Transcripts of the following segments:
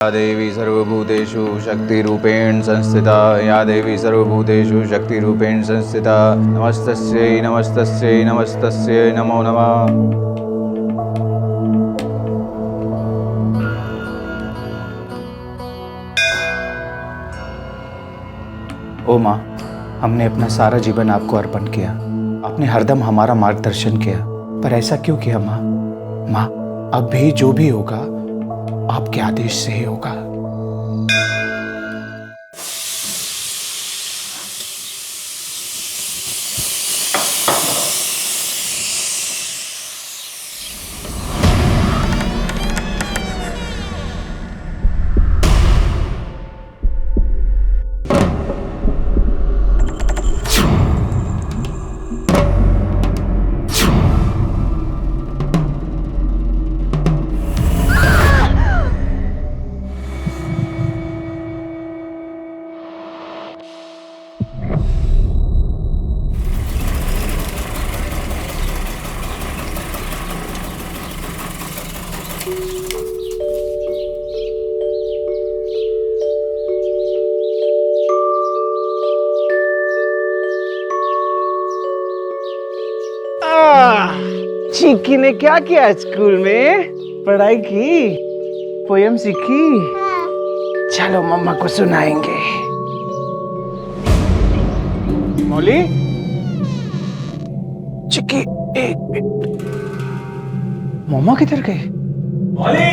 या देवी सर्वभूतेषु शक्तिरूपेण संस्थिता या देवी सर्वभूतेषु शक्तिरूपेण संस्थिता नमस्तस्यै नमस्तस्यै नमस्तस्यै नमो नमः। ओ माँ, हमने अपना सारा जीवन आपको अर्पण किया। आपने हरदम हमारा मार्गदर्शन किया, पर ऐसा क्यों किया माँ? माँ, अब भी जो भी होगा आपके आदेश से ही होगा। चिक्की ने क्या किया स्कूल में? पढ़ाई की, पोयम सीखी? चलो मम्मा को सुनाएंगे। मौली, चिक्की एक मिनट, मम्मा किधर गए? मौली,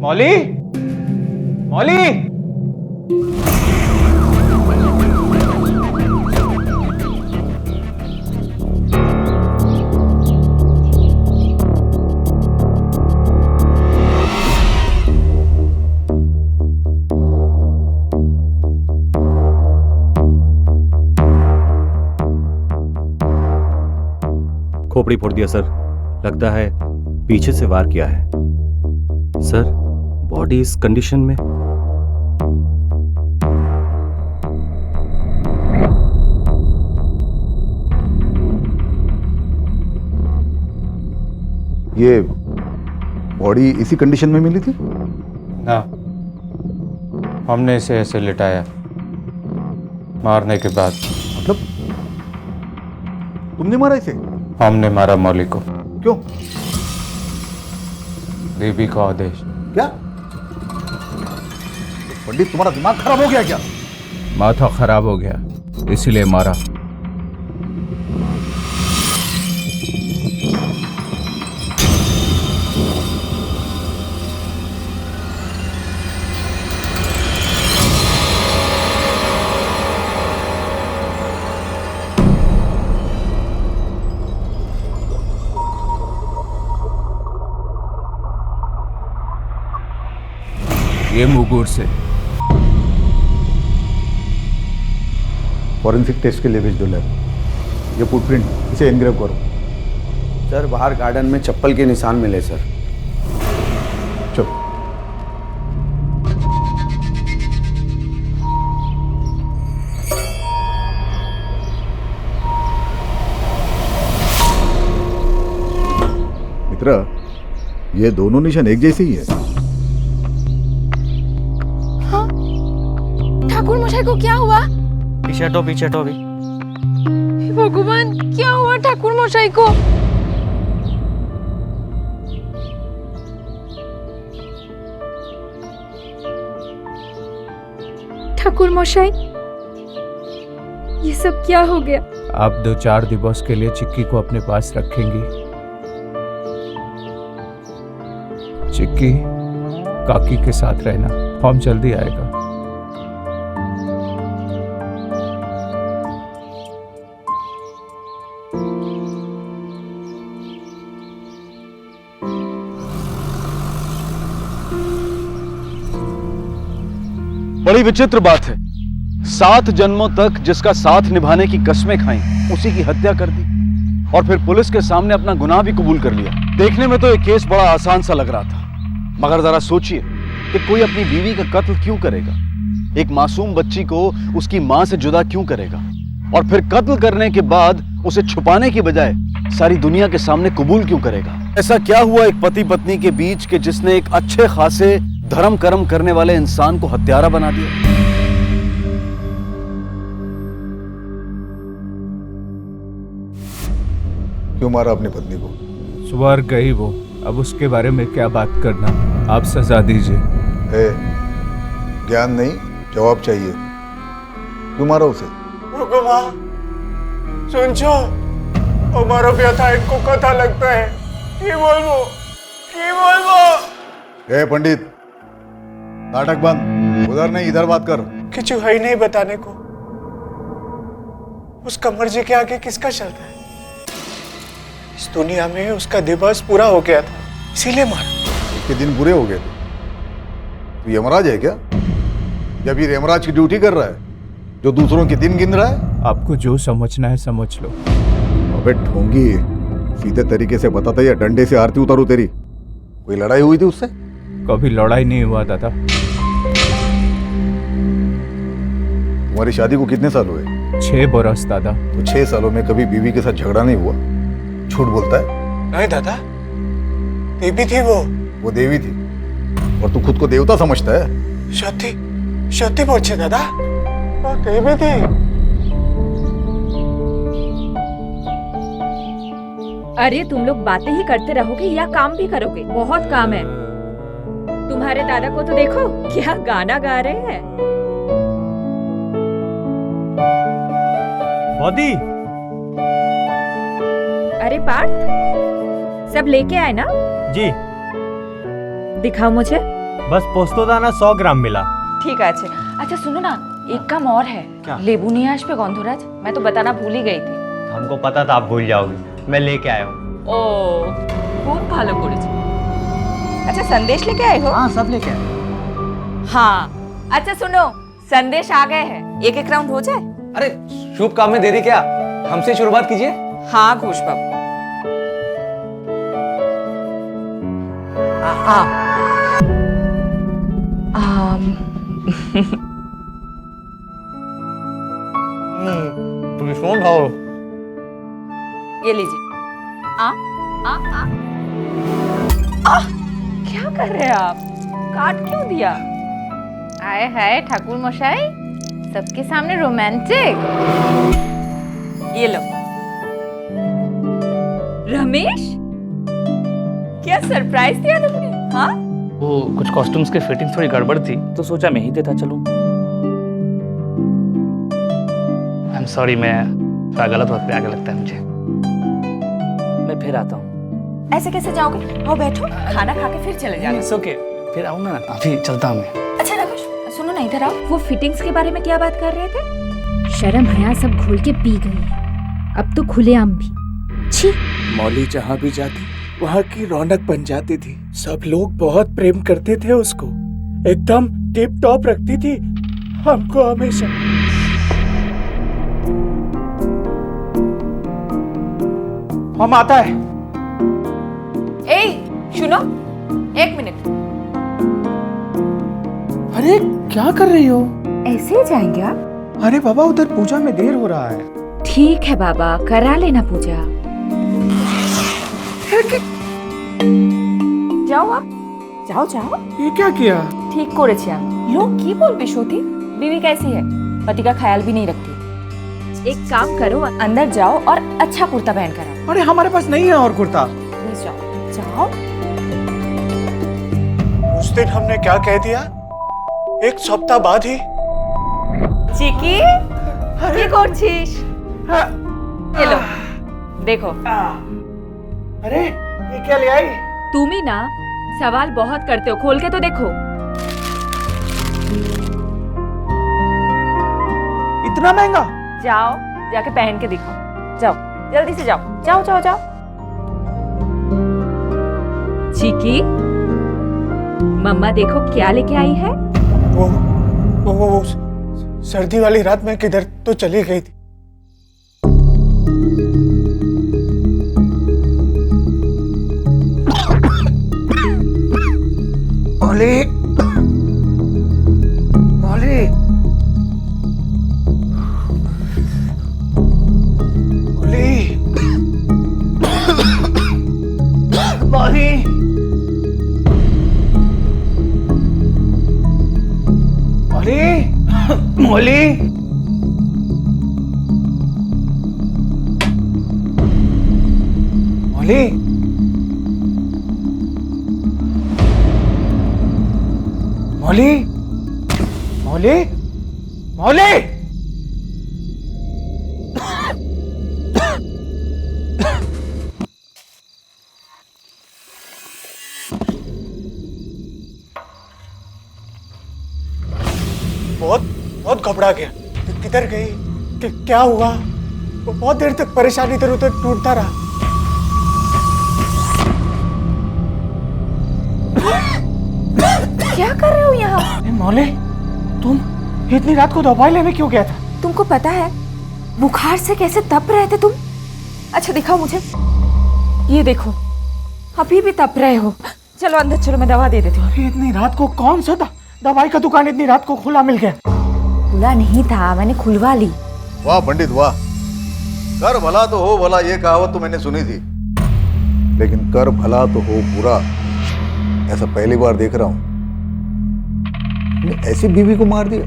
मौली, मौली। खोपड़ी फोड़ दिया सर, लगता है पीछे से वार किया है। सर, बॉडी इस कंडीशन में। ये बॉडी इसी कंडीशन में मिली थी? ना, हमने इसे ऐसे लिटाया मारने के बाद। मतलब तुमने मारा इसे? हमने मारा मौली को। क्यों? देवी का आदेश। क्या पंडित, तुम्हारा दिमाग खराब हो गया क्या? माथा खराब हो गया इसीलिए मारा। ये मुगुर से फॉरेंसिक टेस्ट के लिए भेज दो लैब। ये फुटप्रिंट, इसे एनग्रेव करो। सर, बाहर गार्डन में चप्पल के निशान मिले सर। चलो। मित्र, ये दोनों निशान एक जैसे ही है। ठाकुर मशाई को क्या हुआ? पीछे हटो अभी। भगवान, क्या हुआ ठाकुर मशाई को? ठाकुर मशाई, ये सब क्या हो गया? आप 2-4 दिवस के लिए चिक्की को अपने पास रखेंगी। चिक्की, काकी के साथ रहना, फॉर्म जल्दी आएगा। बड़ी विचित्र बात है, 7 जन्मों तक जिसका साथ निभाने की कस्में खाई, उसी की हत्या कर दी और फिर पुलिस के सामने अपना गुनाह भी कबूल कर लिया। देखने में तो ये केस बड़ा आसान सा लग रहा था, मगर जरा सोचिए कि कोई अपनी बीवी का कत्ल क्यों करेगा? एक मासूम बच्ची को उसकी मां से जुदा क्यों करेगा? और फिर कत्ल करने के बाद उसे छुपाने की बजाय सारी दुनिया के सामने कबूल क्यों करेगा? ऐसा क्या हुआ एक पति पत्नी के बीच के जिसने एक अच्छे खासे धर्म कर्म करने वाले इंसान को हत्यारा बना दिया? क्यों मारा अपनी पत्नी को? स्वर्ग गई वो, अब उसके बारे में क्या बात करना। आप सजा दीजिए। ए, ज्ञान नहीं, जवाब चाहिए। क्यों मारा उसे? रुको माँ, सुन छो हमारा व्यथा इनको कथा लगता है। की बोलबो? ए पंडित, नाटक बंद। उधर नहीं, इधर बात कर। किचु है ही नहीं बताने को। उसका मर्जी के आगे किसका चलता है? इस दुनिया में उसका दिवस पूरा हो गया था, इसीलिए मारा। उसके दिन बुरे हो गए थे। तू यमराज है क्या? जब ये यमराज की ड्यूटी कर रहा है, जो दूसरों के दिन गिन रहा है। आपको जो समझना है समझ लो। अबे ढोंगी, सीधे तरीके से बताता या डंडे से आरती उतारू तेरी? कोई लड़ाई हुई थी उससे? कभी लड़ाई नहीं हुआ दादा। तुम्हारी शादी को कितने साल हुए? 6 बरस दादा। तो 6 सालों में कभी बीवी के साथ झगड़ा नहीं हुआ? झूठ बोलता है। नहीं दादा, देवी थी वो देवी थी और तू खुद को देवता समझता है? सत्य बोलছে दादा, वो देवी थी। अरे तुम लोग बातें ही करते रहोगे या काम भी करोगे? बहुत काम है। तुम्हारे दादा को तो देखो, क्या गाना गा रहे हैं। बॉडी, अरे पार्थ, सब लेके आए ना? जी दिखाओ मुझे। बस पोस्तो दाना 100 ग्राम मिला। ठीक है। अच्छा सुनो ना, एक काम और है। क्या? लेबू नहीं है आज पे गंधराज, मैं तो बताना भूल ही गई थी। हमको पता था आप भूल जाओगे, मैं लेके आया हूँ। ओ खूब ভালো করেছো। अच्छा संदेश लेके आए हो? हाँ, सब लेके आए। हाँ अच्छा सुनो, संदेश आ गए हैं। एक राउंड हो जाए। अरे शुभ काम में देरी क्या, हमसे शुरुआत कीजिए। हाँ घोष बाबू। तुम सुन खाओ। ये लीजिए। क्या कर रहे हैं आप? काट क्यों दिया? आए हाय ठाकुर मशाई, सबके सामने रोमांटिक। ये लो। रमेश, क्या सरप्राइज दिया तुमने? हाँ वो कुछ कॉस्ट्यूम्स के फिटिंग थोड़ी गड़बड़ थी, तो सोचा मैं ही देता चलूं। आई एम सॉरी, मैं थोड़ा गलत वक्त पे आगे लगता है मुझे। मैं फिर आता हूँ। ऐसे कैसे जाओगे? आओ बैठो, खाना खा के फिर चले जाना। इट्स ओके, फिर आऊँ ना, अभी चलता हूँ मैं। अच्छा रमेश सुनो ना, इधर आओ। वो फिटिंग्स के बारे में क्या बात कर रहे थे? शर्म हया सब घोल के पी गई है, अब तो खुलेआम भी। छी। मौली जहाँ भी जाती वहाँ की रौनक बन जाती थी। सब लोग बहुत प्रेम करते थे उसको, एकदम टिप टॉप रखती थी हमको हमेशा। हम आता है। ए सुनो, 1 मिनट। अरे क्या कर रही हो? ऐसे ही जाएंगे आप? अरे बाबा, उधर पूजा में देर हो रहा है। ठीक है बाबा, करा लेना पूजा। যাও आप, जाओ जाओ। ये क्या किया? ठीक করেছি আমি। लोग की बोलबे श्रुति? बीवी कैसी है? पति का ख्याल भी नहीं रखती। एक काम करो, अंदर जाओ और अच्छा कुर्ता पहन कर आओ। अरे हमारे पास नहीं है और कुर्ता। प्लीज जाओ जाओ। उस दिन हमने क्या कह दिया? 1 सप्ताह बाद ही। চিকি, কি করছিস? ये लो, देखो। अरे ये क्या ले आई? तुम ही ना सवाल बहुत करते हो, खोल के तो देखो। इतना महंगा? जाओ जाके पहन के दिखाओ, जाओ जल्दी से जाओ, जाओ जाओ जाओ। चिकी, मम्मा देखो क्या लेके आई है। वो सर्दी वाली रात में किधर तो चली गई थी। मौली, मौली, मौली, मौली, मौली, मौली, मौली, मौली। बहुत घबरा गया। किधर गई? क्या हुआ? बहुत देर तक परेशानी इधर उधर टूटता रहा। क्या कर रहे हो यहाँ? मौली, तुम इतनी रात को दवाई लेने क्यों गया था? तुमको पता है बुखार से कैसे तप रहे थे तुम? अच्छा दिखाओ मुझे। ये देखो, अभी भी तप रहे हो। चलो अंदर चलो, मैं दवा दे देती हूँ। इतनी रात को कौन सा दवाई का दुकान इतनी रात को खुला मिल गया? खुला नहीं था, मैंने खुलवा ली। वाह पंडित वाह, कर भला तो हो भला, ये कहावत तो मैंने सुनी थी, लेकिन कर भला तो हो बुरा ऐसा पहली बार देख रहा हूं। ऐसी बीवी को मार दिया?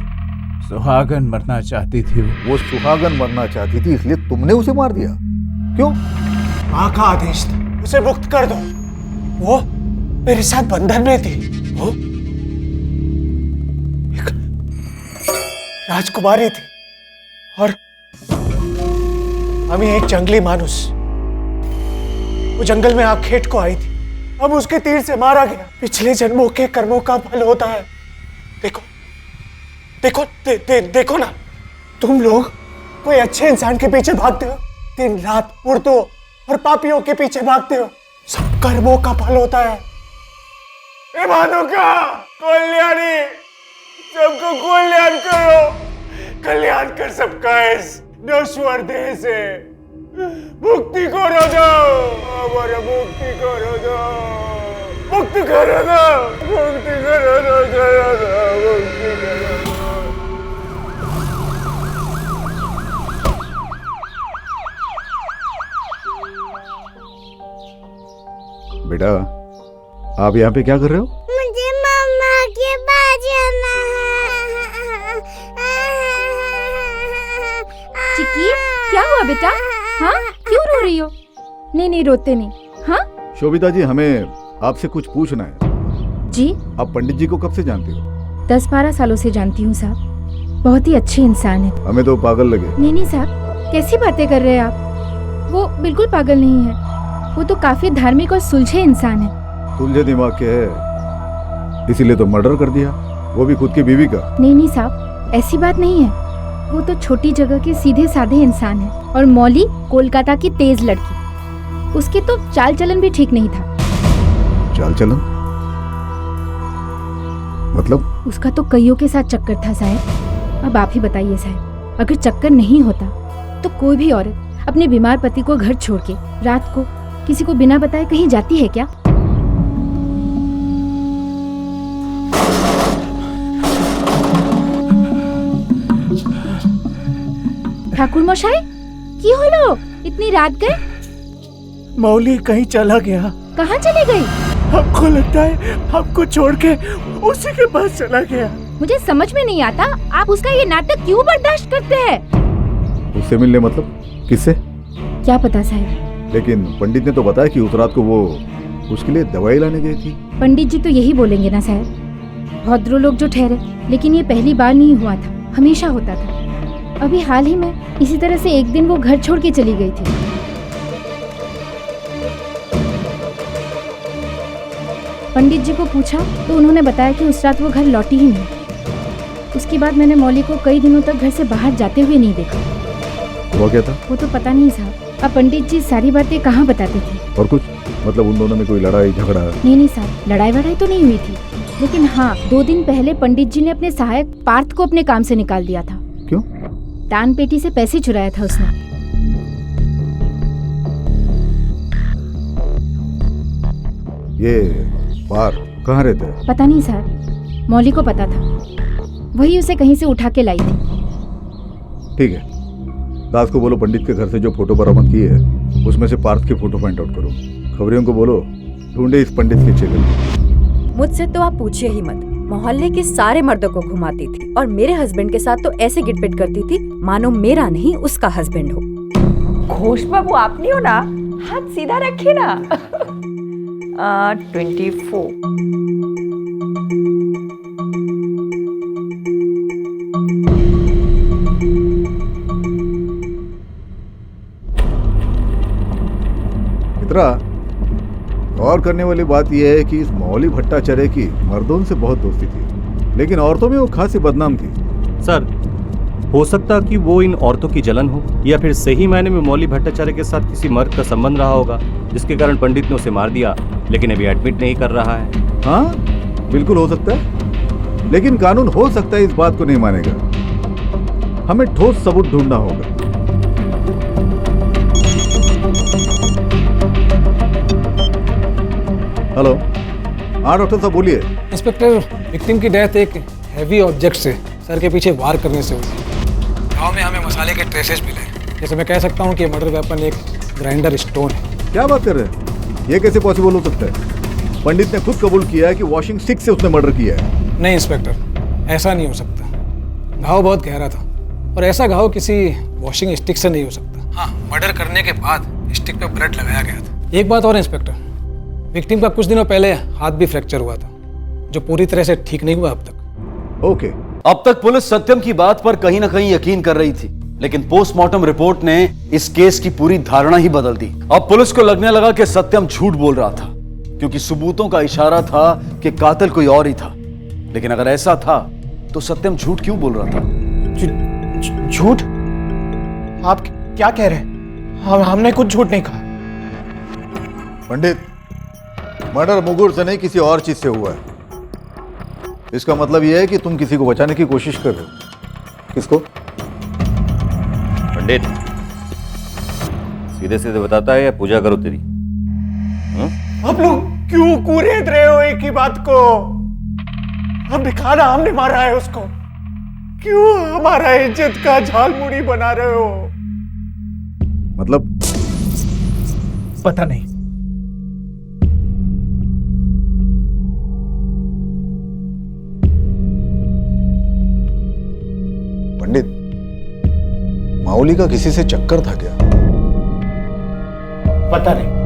सुहागन मरना चाहती थी वो सुहागन मरना चाहती थी, इसलिए तुमने उसे मार दिया? क्यों? माँ का आदेश था, उसे मुक्त कर दो। वो मेरे साथ बंधन में थी। वो एक राजकुमारी थी और अभी एक जंगली मानुस। वो जंगल में आखेट को आई थी, अब उसके तीर से मारा गया। पिछले जन्मों के कर्मों का फल होता है। देखो देखो देखो ना, तुम लोग कोई अच्छे इंसान के पीछे भागते हो, दिन रात मूर्तों और पापियों के पीछे भागते हो। सब कर्मों का फल होता है। हे भानुका, कल्याणी, सबको कल्याण करो, कल्याण कर सबका इस नश्वर देह से। मुक्ति करो दो, हमारा मुक्ति करो दो, मुक्ति करो दो, मुक्ति करो दो, मुक्ति करो दो। बेटा, आप यहाँ पे क्या कर रहे हो? मुझे मम्मा के पास जाना है। चिक्की, क्या हुआ बेटा? हाँ, क्यों रो रही हो? नहीं रोते नहीं। हाँ शोभिता जी, हमें आपसे कुछ पूछना है। जी। आप पंडित जी को कब से जानते हो? 10-12 सालों से जानती हूँ साहब, बहुत ही अच्छे इंसान है। हमें तो पागल लगे। नहीं साहब, कैसी बातें कर रहे हैं आप? वो बिल्कुल पागल नहीं है, वो तो काफी धार्मिक और सुलझे इंसान है। सुलझे दिमाग के है, इसीलिए तो मर्डर कर दिया, वो भी खुद की बीवी का। नहीं साहब, ऐसी बात नहीं है। वो तो छोटी जगह के सीधे साधे इंसान है। और मौली कोलकाता की तेज लड़की, उसकी तो चाल चलन भी ठीक नहीं था। चाल चलन मतलब? उसका तो कईयों के साथ चक्कर था साहब। अब आप ही बताइए साहब, अगर चक्कर नहीं होता तो कोई भी औरत अपने बीमार पति को घर छोड़ के रात को किसी को बिना बताए कहीं जाती है क्या? ठाकुर मशाई, की होलो? इतनी रात गए? मौली कहीं चला गया। कहाँ चले गई? हमको लगता है हमको छोड़ के उसी के पास चला गया। मुझे समझ में नहीं आता, आप उसका ये नाटक क्यों बर्दाश्त करते हैं? उससे मिलने मतलब? किससे? क्या पता साहब, लेकिन पंडित ने तो बताया कि उस रात को वो उसके लिए दवाई लाने गई थी। पंडित जी तो यही बोलेंगे ना साहब। भद्रो लोग जो ठहरे, लेकिन ये पहली बार नहीं हुआ था, हमेशा होता था। अभी हाल ही में इसी तरह से एक दिन वो घर छोड़ के चली गई थी। पंडित जी को पूछा तो उन्होंने बताया कि उस रात वो घर लौटी ही नहीं। उसके बाद मैंने मौली को कई दिनों तक घर से बाहर जाते हुए नहीं देखा। वो क्या था? वो तो पता नहीं साहब, अब पंडित जी सारी बातें कहाँ बताते थे। और कुछ मतलब उन दोनों में कोई लड़ाई झगड़ा? नहीं साहब, लड़ाई वड़ाई तो नहीं हुई थी, लेकिन हाँ 2 दिन पहले पंडित जी ने अपने सहायक पार्थ को अपने काम से निकाल दिया था। क्यों? दान पेटी से पैसे चुराया था उसने। ये पार कहाँ रहता है? पता नहीं साहब, मौली को पता था, वही उसे कहीं से उठा के लाई थी। ठीक है, दास को बोलो पंडित के घर से जो फोटो बरामद की है उसमें से पार्थ की फोटो फाइंड आउट करो। खबरियों को बोलो ढूंढे इस पंडित के चेले। मुझसे तो आप पूछिए ही मत, मोहल्ले के सारे मर्दों को घुमाती थी और मेरे हस्बैंड के साथ तो ऐसे गिटपिट करती थी मानो मेरा नहीं उसका हस्बैंड हो। घोष बाबू आप नहीं हो ना, हाथ सीधा रखिए ना। 24। मित्रा, गौर करने वाली बात यह है कि इस मौली भट्टाचार्य की मर्दों से बहुत दोस्ती थी, लेकिन औरतों में वो खासी बदनाम थी। सर, हो सकता कि वो इन औरतों की जलन हो, या फिर सही मायने में मौली भट्टाचार्य के साथ किसी मर्द का संबंध रहा होगा, जिसके कारण पंडित ने उसे मार दिया, लेकिन अभी एडमिट नहीं कर रहा है। हाँ, बिल्कुल हो सकता है, लेकिन कानून हो सकता है इस बात को नहीं मानेगा। हमें ठोस सबूत ढूंढना होगा। हेलो, हाँ डॉक्टर साहब बोलिए। इंस्पेक्टर, विक्टिम की डेथ एक हैवी ऑब्जेक्ट से सर के पीछे वार करने से हुई। गांव में हमें मसाले के ट्रेसेस मिले। जैसे मैं कह सकता हूँ कि मर्डर वेपन एक ग्राइंडर स्टोन है। क्या बात कर रहे हैं? ये कैसे पॉसिबल हो सकता है? पंडित ने खुद कबूल किया है कि वॉशिंग स्टिक से उसने मर्डर किया है। नहीं इंस्पेक्टर, ऐसा नहीं हो सकता। घाव बहुत गहरा था और ऐसा घाव किसी वॉशिंग स्टिक से नहीं हो सकता। हाँ, मर्डर करने के बाद स्टिक पे ब्लड लगाया गया था। एक बात और इंस्पेक्टर, विक्टिम का कुछ दिनों पहले हाथ भी फ्रैक्चर हुआ था, जो पूरी तरह से ठीक नहीं हुआ अब तक। ओके। अब तक पुलिस सत्यम की बात पर कहीं ना कहीं यकीन कर रही थी, लेकिन पोस्टमार्टम रिपोर्ट ने इस केस की पूरी धारणा ही बदल दी। अब पुलिस को लगने लगा कि सत्यम झूठ बोल रहा था, क्योंकि सबूतों का इशारा था कि कातिल कोई और ही था। लेकिन अगर ऐसा था तो सत्यम झूठ क्यों बोल रहा था? झूठ? आप क्या कह रहे हैं? हमने कुछ झूठ नहीं कहा। पंडित, मर्डर मुगुर से नहीं किसी और चीज से हुआ है। इसका मतलब यह है कि तुम किसी को बचाने की कोशिश कर रहे हो। किसको? पंडित, सीधे सीधे बताता है या पूजा करो तेरी? आप लोग क्यों कुरेद रहे हो एक ही बात को? हम दिखाना हमने मारा है उसको, क्यों हमारा इज्जत का झालमुड़ी बना रहे हो? मतलब? पता नहीं। पंडित, माउली का किसी से चक्कर था क्या? पता नहीं।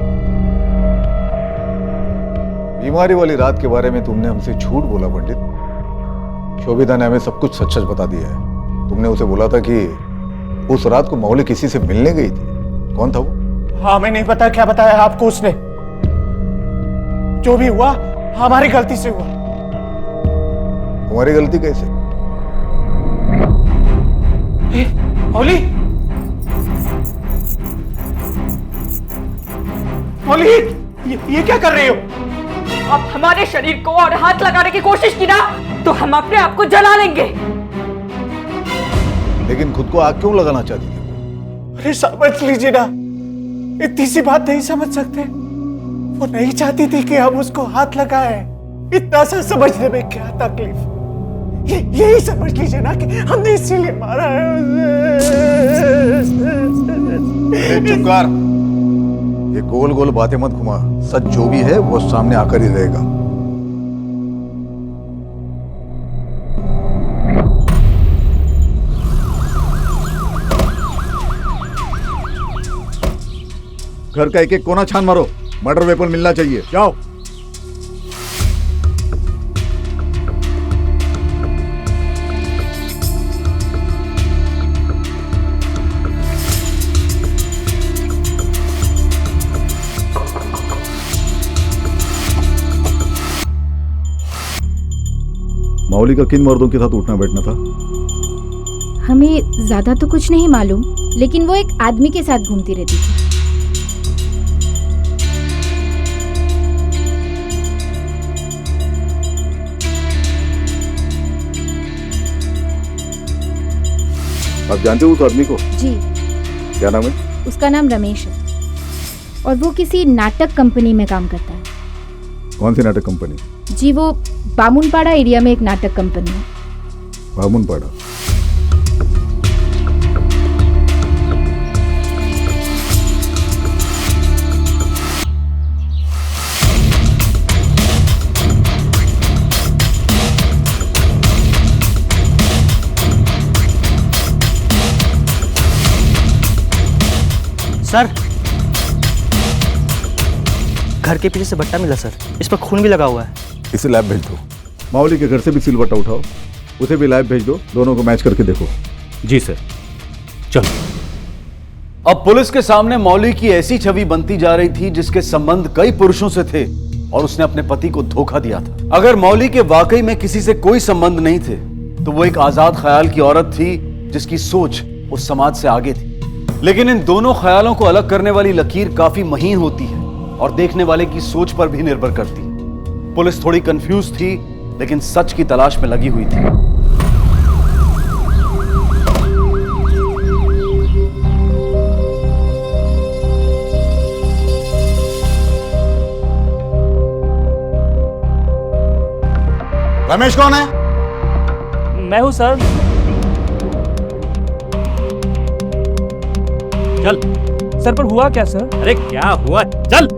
बीमारी वाली रात के बारे में तुमने हमसे झूठ बोला पंडित। शोभिता ने हमें सब कुछ सच सच बता दिया है। तुमने उसे बोला था कि उस रात को माउली किसी से मिलने गई थी। कौन था वो? हाँ, हमें नहीं पता क्या बताया आपको उसने। जो भी हुआ हमारी गलती से हुआ। तुम्हारी गलती कैसे? मौली, मौली, ये क्या कर रहे हो? आप हमारे शरीर को और हाथ लगाने की कोशिश की ना, तो हम अपने आप को जला लेंगे। लेकिन खुद को आग क्यों लगाना चाहती थी? अरे समझ लीजिए ना, इतनी सी बात नहीं समझ सकते? वो नहीं चाहती थी कि हम उसको हाथ लगाएं। इतना सा समझने में क्या तकलीफ? यही समझ लीजिए ना कि हमने इसीलिए मारा है उसे। चुप कर। ये गोल गोल बातें मत घुमा। सच जो भी है वो सामने आकर ही रहेगा। घर का एक एक कोना छान मारो। मर्डर वेपन मिलना चाहिए। जाओ। माउली का किन मर्दों के साथ उठना बैठना था? हमें ज्यादा तो कुछ नहीं मालूम, लेकिन वो एक आदमी के साथ घूमती रहती थी। आप जानते हो उस आदमी को? जी। क्या नाम है? उसका नाम रमेश है और वो किसी नाटक कंपनी में काम करता है। कौन सी नाटक कंपनी? जी, वो बामुनपाड़ा एरिया में एक नाटक कंपनी है। बामुनपाड़ा? सर, घर के पीछे से बट्टा मिला सर, इस पर खून भी लगा हुआ है। इसे लैब भेज दो। माओली के घर से भी सिलबट्टा उठाओ, उसे भी लैब भेज दो, दोनों को मैच करके देखो। जी सर। चलो। अब पुलिस के सामने मौली की ऐसी छवि बनती जा रही थी जिसके संबंध कई पुरुषों से थे और उसने अपने पति को धोखा दिया था। अगर मौली के वाकई में किसी से कोई संबंध नहीं थे तो वो एक आजाद ख्याल की औरत थी जिसकी सोच उस समाज से आगे थी। लेकिन इन दोनों ख्यालों को अलग करने वाली लकीर काफी महीन होती है और देखने वाले की सोच पर भी निर्भर करती है। पुलिस थोड़ी कंफ्यूज थी लेकिन सच की तलाश में लगी हुई थी। रमेश कौन है? मैं हूं सर। चल। सर पर हुआ क्या सर? अरे क्या हुआ, चल।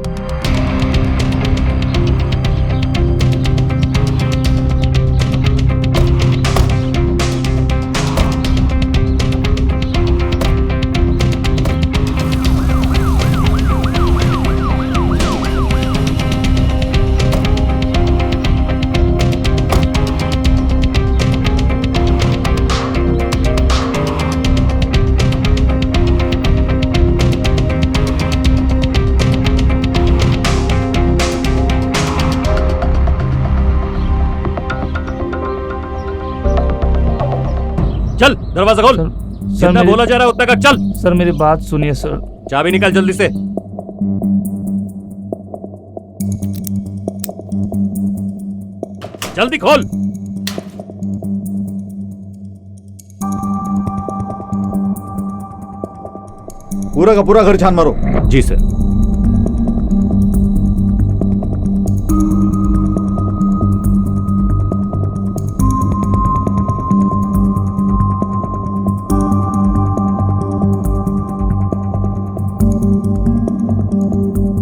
चल दरवाजा खोल। जितना बोला जा रहा है उतना कर, चल। सर मेरी बात सुनिए सर। चाबी निकाल जल्दी से। जल्दी खोल। पूरा का पूरा घर छान मारो। जी सर।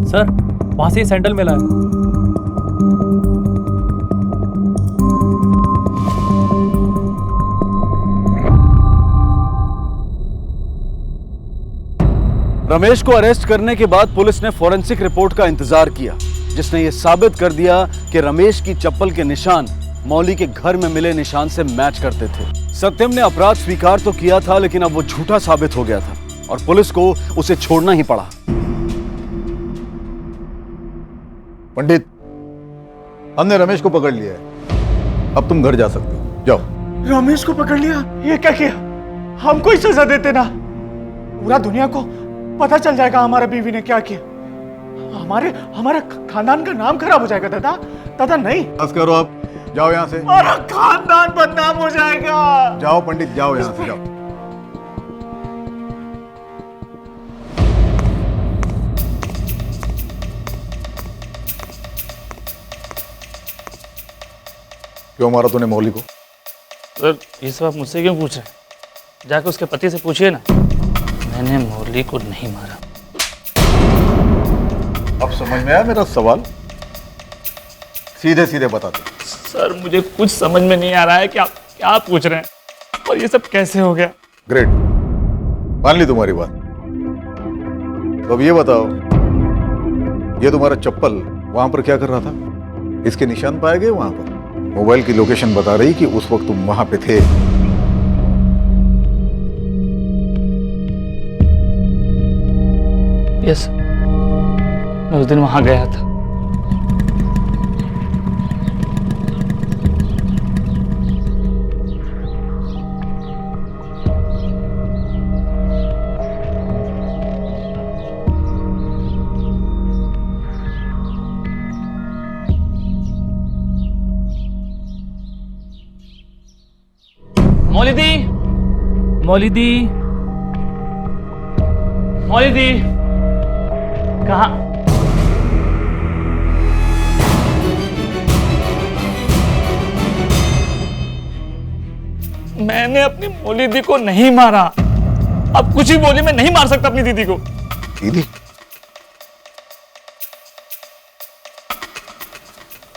सर वहां से सैंडल मिला है। रमेश को अरेस्ट करने के बाद पुलिस ने फॉरेंसिक रिपोर्ट का इंतजार किया जिसने यह साबित कर दिया कि रमेश की चप्पल के निशान मौली के घर में मिले निशान से मैच करते थे। सत्यम ने अपराध स्वीकार तो किया था लेकिन अब वो झूठा साबित हो गया था और पुलिस को उसे छोड़ना ही पड़ा। पंडित, हमने रमेश को पकड़ लिया है, अब तुम घर जा सकते हो, जाओ। रमेश को पकड़ लिया? ये क्या किया? हमको ही सजा देते ना, पूरा दुनिया को पता चल जाएगा हमारा बीवी ने क्या किया। हमारे खानदान का नाम खराब हो जाएगा। दादा दादा नहीं, बस करो, अब जाओ यहाँ से। हमारा खानदान बदनाम हो जाएगा। जाओ पंडित, जाओ यहाँ से, जाओ। क्यों मारा तूने मौली को? सर ये सब आप मुझसे क्यों पूछ रहे हैं? जाकर उसके पति से पूछिए ना। मैंने मौली को नहीं मारा। अब समझ में आया मेरा सवाल? सीधे सीधे बता दे। सर मुझे कुछ समझ में नहीं आ रहा है कि आप क्या पूछ रहे हैं और ये सब कैसे हो गया। ग्रेट, मान ली तुम्हारी बात। तो अब ये बताओ, ये तुम्हारा चप्पल वहां पर क्या कर रहा था? इसके निशान पाए गए वहां पर? मोबाइल की लोकेशन बता रही कि उस वक्त तुम वहां पे थे। यस, मैं उस दिन वहां गया था। मौली दी, मौली दी, मौली दी, कहाँ? मैंने अपनी मौली दी को नहीं मारा। अब कुछ ही बोली, मैं नहीं मार सकता अपनी दीदी को। दीदी?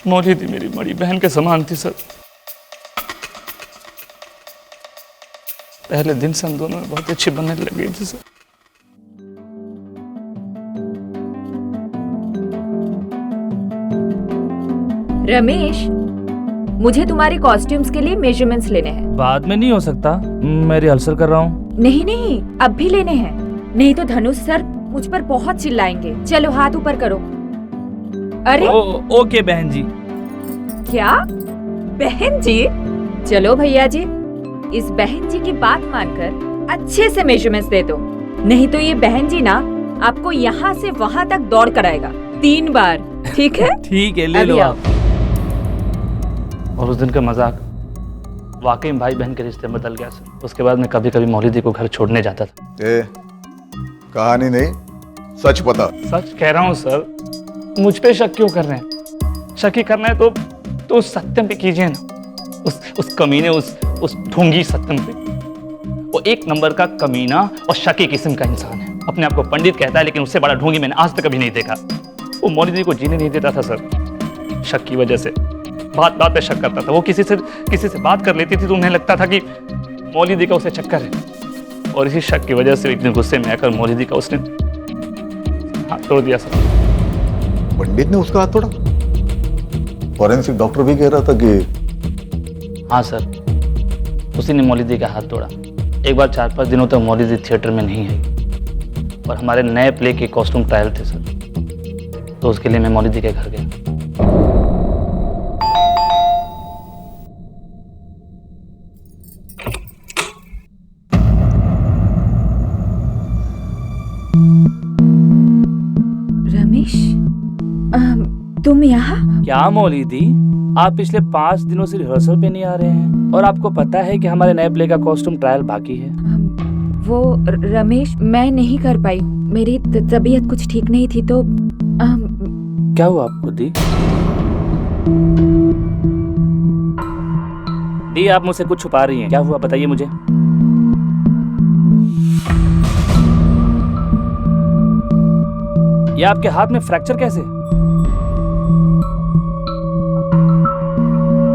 मौली दी मेरी बड़ी बहन के समान थी सर। पहले दिन से हम दोनों में बहुत अच्छी बनने लग गई थी सर। रमेश, मुझे तुम्हारे कॉस्ट्यूम्स के लिए मेजरमेंट्स लेने हैं। बाद में नहीं हो सकता, मैं रिहर्सल कर रहा हूँ। नहीं नहीं, अब भी लेने हैं, नहीं तो धनुष सर मुझ पर बहुत चिल्लाएंगे। चलो हाथ ऊपर करो। अरे ओके बहन जी। क्या बहन जी? चलो भैया जी, इस बहन जी की बात मानकर अच्छे से मेजरमेंट्स दे दो, नहीं तो ये बहन जी ना आपको यहाँ से वहाँ तक दौड़ कराएगा 3 बार। ठीक है? ठीक है, ले अभी लो आओ। आप। और उस दिन का मजाक वाकई भाई बहन के रिश्ते में बदल गया सर। उसके बाद मैं कभी कभी मौलिदी को घर छोड़ने जाता था। कहानी नहीं, सच बता। सच कह रहा हूँ सर। मुझ पे शक क्यों कर रहे हैं? शक ही करना है तो उस सत्यम पे कीजिए ना, उस कमीने, उस ढोंगी सत्यम पे। वो एक नंबर का कमीना और शकी किस्म का इंसान है। अपने आप को पंडित कहता है, लेकिन उससे बड़ा ढोंगी मैंने आज तक कभी नहीं देखा। वो मौलिदी को जीने नहीं देता था सर, शक की वजह से। बात बात पे शक करता था। वो किसी से बात कर लेती थी तो उन्हें लगता था कि मौलिदी का उसे चक्कर है, और इसी शक की वजह से एक दिन गुस्से में आकर मौलिदी का उसने हाथ तोड़ दिया सर। पंडित ने उसका हाथ तोड़ा? फॉरेंसिक डॉक्टर भी कह रहा था कि हाँ सर, उसी ने मौलिदी का हाथ तोड़ा। एक बार 4-5 दिनों तक मौलिदी थिएटर में नहीं आई, और हमारे नए प्ले के कॉस्ट्यूम ट्रायल थे सर, तो उसके लिए मैं मौलिदी के घर गया। रमेश, तुम यहाँ? क्या मौलिदी, आप पिछले 5 दिनों से रिहर्सल पे नहीं आ रहे हैं, और आपको पता है कि हमारे नए प्ले का कॉस्ट्यूम ट्रायल बाकी है। वो रमेश, मैं नहीं कर पाई, मेरी तबीयत कुछ ठीक नहीं थी तो क्या हुआ आपको दी? दी, आप मुझसे कुछ छुपा रही हैं, क्या हुआ बताइए मुझे। ये आपके हाथ में फ्रैक्चर कैसे?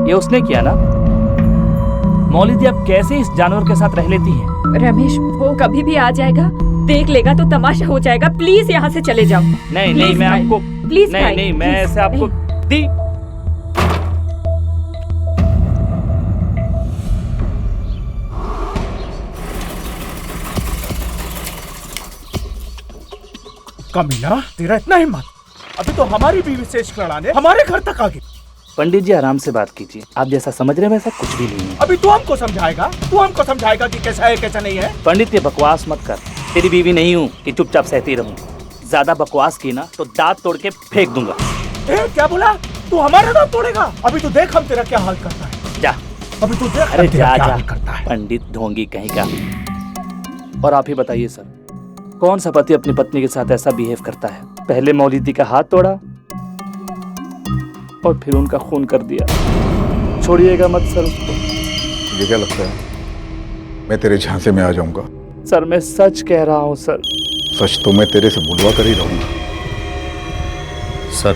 ये उसने किया ना? मौलिदी, आप कैसे इस जानवर के साथ रह लेती हैं? रमेश, वो कभी भी आ जाएगा, देख लेगा तो तमाशा हो जाएगा। प्लीज यहाँ से चले जाओ। नहीं, मैं आपको प्लीज नहीं, मैं ऐसे आपको दी। कमीना, तेरा इतना हिम्मत? अभी तो हमारी बीवी से इश्क लड़ाने हमारे घर तक आ गई। पंडित जी, आराम से बात कीजिए। आप जैसा समझ रहे हैं वैसा कुछ भी नहीं है। अभी तू हमको समझाएगा कि कैसा है कैसा नहीं है। पंडित, ये बकवास मत कर। तेरी बीवी नहीं हूँ कि चुपचाप सहती रहूं। ज्यादा बकवास की ना तो दांत तोड़ के फेंक दूंगा। क्या बोला? तू हमारा दांत तोड़ेगा? अभी तो देख हम तेरा क्या हाल करता है। जा, अभी तू देख। अरे जा करता है पंडित ढोंगी कहीं का। और आप ही बताइए सर, कौन सा पति अपनी पत्नी के साथ ऐसा बिहेव करता है? पहले मौलिदी का हाथ तोड़ा और फिर उनका खून कर दिया। छोड़िएगा मत सर उसको। मुझे क्या लगता है मैं तेरे झांसे में आ जाऊंगा? सर, मैं सच कह रहा हूँ सर। सच तो मैं तेरे से बुलवा कर ही रहूंगा। सर,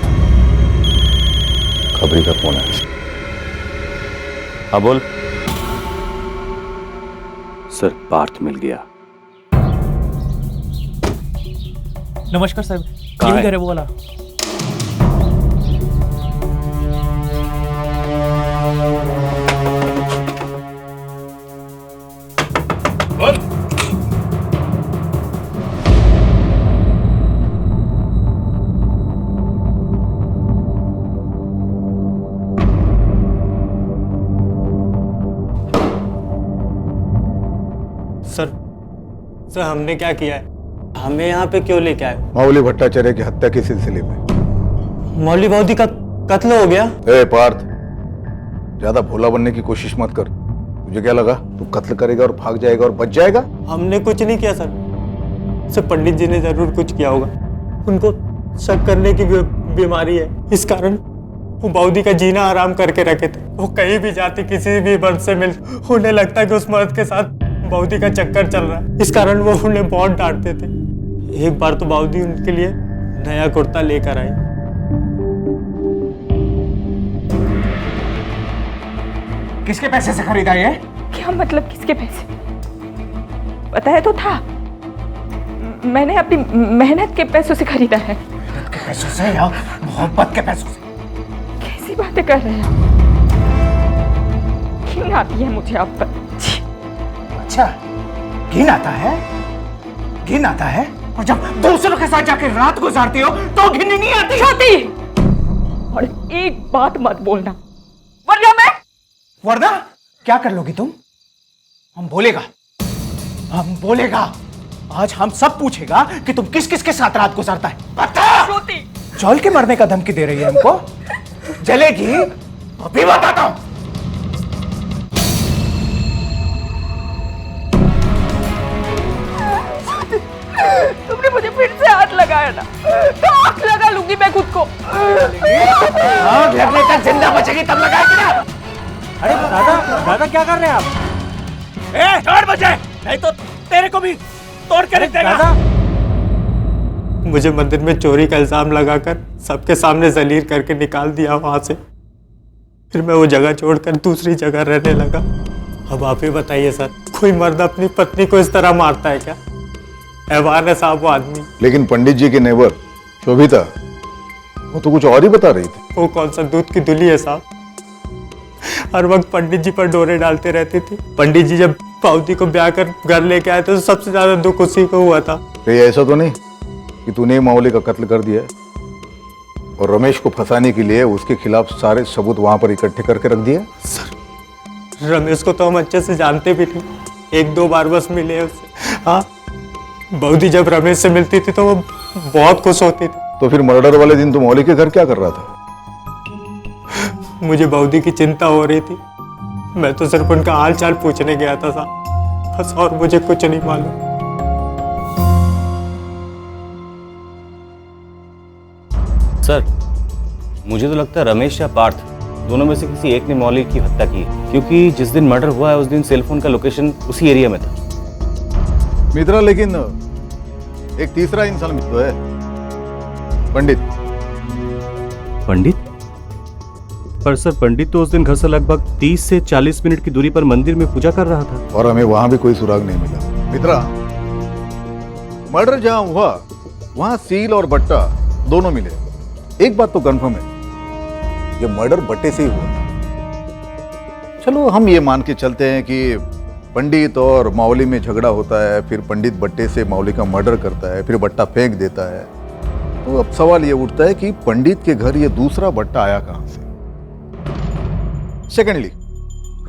खबरी का फोन है। हाँ बोल। सर, पार्थ मिल गया। नमस्कार साहब, कहाँ यही है? घर है वो वाला। सर, हमने क्या किया है? हमें यहाँ पे क्यों लेके आए? मौली भट्टाचार्य की हत्या के सिलसिले में। मौली बौदी का कत्ल हो गया? ए पार्थ, ज्यादा भोला बनने की कोशिश मत कर। तुझे क्या लगा तू कत्ल करेगा और भाग जाएगा और बच जाएगा? हमने कुछ नहीं किया सर। पंडित जी ने जरूर कुछ किया होगा। उनको शक करने की बीमारी है, इस कारण वो बौदी का जीना आराम करके रखे थे। वो कहीं भी जाती, किसी भी मर्द से मिल, उन्हें लगता कि उस मर्द के साथ बौदी का चक्कर चल रहा है। इस कारण वो उन्हें बहुत डांटते थे। एक बार तो बौदी उनके लिए नया कुर्ता लेकर आई। किसके पैसे से खरीदा ये? क्या मतलब किसके पैसे? बताया तो था, मैंने अपनी मेहनत के पैसों से खरीदा है। मेहनत के पैसों से या मोहब्बत के पैसों से? कैसी बातें कर रहे हैं? घिन आती है मुझे आप पर। छी। अच्छा, घिन आता है? घिन आता है? और जब दूसरों के साथ जाकर रात गुजारती हो तो घिन नहीं आती? छोटी, और एक बात मत बोलना, वरना मैं। वरना क्या कर लोगी तुम? हम बोलेगा। आज हम सब पूछेगा कि तुम किस किस के साथ रात गुजारता है। बता। छोटी, जल के मरने का धमकी दे रही है हमको? जलेगी? अभी बताता हूं। तुमने मुझे फिर से हाथ लगाया ना, तो आंख लगा लूंगी मैं खुद को। आग लगने तक जिंदा बचेगी तब लगाएगी ना। अरे दादा क्या कर रहे हैं आप? छोड़ मुझे, नहीं तो तेरे को भी तोड़ के रख देगा। मुझे मंदिर में चोरी का इल्जाम लगाकर सबके सामने जलील करके निकाल दिया वहां से। फिर मैं वो जगह छोड़कर दूसरी जगह रहने लगा। अब आप ही बताइए सर, कोई मर्द अपनी पत्नी को इस तरह मारता है क्या? हैवान है साहब वो आदमी। लेकिन पंडित जी के नेबर शोभिता, वो तो कुछ और ही बता रही थी। वो कौन सा दूध की दुली है साहब? हर वक्त पंडित जी पर डोरे डालते रहती थी। पंडित जी जब पाउती को ब्याह कर घर लेके आए थे तो सबसे ज्यादा दुख उसी को हुआ था। तो ये ऐसा तो नहीं कि तूने मामले का कत्ल कर दिया और रमेश को फंसाने के लिए उसके खिलाफ सारे सबूत वहां पर इकट्ठे करके रख दिए? सर, रमेश को तो हम अच्छे से जानते भी नहीं, एक दो बार बस मिले उससे। हाँ, बऊदी जब रमेश से मिलती थी तो वो बहुत खुश होती थी। तो फिर मर्डर वाले दिन तू मौली के घर क्या कर रहा था? मुझे बऊदी की चिंता हो रही थी। मैं तो सिर्फ उनका हाल चाल पूछने गया था साहब, बस, और मुझे कुछ नहीं मालूम। सर, मुझे तो लगता है रमेश या पार्थ दोनों में से किसी एक ने मौली की हत्या की, क्योंकि जिस दिन मर्डर हुआ है उस दिन सेलफोन का लोकेशन उसी एरिया में था। मित्रा, लेकिन एक तीसरा इंसान भी तो है, पंडित। पंडित? पर सर, पंडित तो उस दिन घर से लगभग 30 से 40 मिनट की दूरी पर मंदिर में पूजा कर रहा था और हमें वहां भी कोई सुराग नहीं मिला। मित्रा, मर्डर जहां हुआ वहां सील और बट्टा दोनों मिले। एक बात तो कंफर्म है, ये मर्डर बट्टे से ही हुआ था। चलो हम ये मान के चलते हैं कि पंडित और मावली में झगड़ा होता है, फिर पंडित बट्टे से मावली का मर्डर करता है, फिर बट्टा फेंक देता है। तो अब सवाल ये उठता है कि पंडित के घर ये दूसरा बट्टा आया कहां से? सेकेंडली,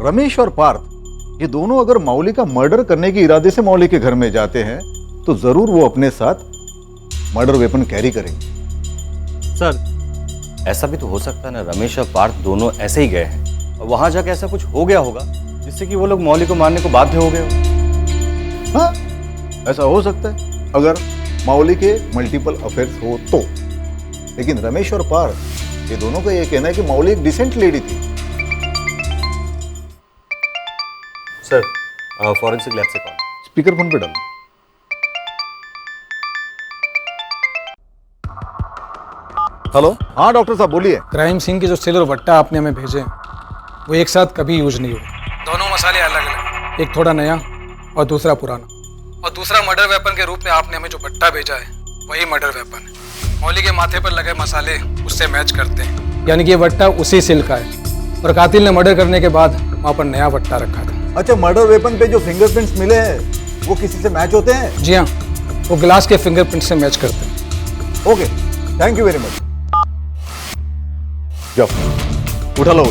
रमेश और पार्थ ये दोनों अगर मावली का मर्डर करने के इरादे से मावली के घर में जाते हैं तो जरूर वो अपने साथ मर्डर वेपन कैरी करेंगे। सर, ऐसा भी तो हो सकता है ना, रमेश और पार्थ दोनों ऐसे ही गए हैं और वहां जाके ऐसा कुछ हो गया होगा जिससे कि वो लोग मौली को मारने को बाध्य हो गए हो। हाँ, ऐसा हो सकता है अगर मावली के मल्टीपल अफेयर्स हो तो। लेकिन रमेश और पार्थ ये दोनों का ये कहना है कि मावली एक डिसेंट लेडी थी। सर, फॉरेंसिक लैब से कॉल। स्पीकर फोन पे डालो। हेलो, हाँ डॉक्टर साहब बोलिए। क्राइम सीन के जो सेल और बट्टा आपने हमें भेजे वो एक साथ कभी यूज नहीं हुए। दोनों मसाले अलग अलग, एक थोड़ा नया और दूसरा पुराना। और दूसरा मर्डर वेपन के रूप में आपने हमें जो बट्टा भेजा है वही मर्डर वेपन है। मौली के माथे पर लगे मसाले उससे मैच करते हैं, यानी कि ये बट्टा उसी सेल का है और कातिल ने मर्डर करने के बाद वहाँ पर नया बट्टा रखा था। अच्छा, मर्डर वेपन पे जो फिंगरप्रिंट्स मिले हैं वो किसी से मैच होते हैं? जी हाँ, वो ग्लास के फिंगरप्रिंट से मैच करते हैं। Okay, thank you very much. जाओ, उठा लो।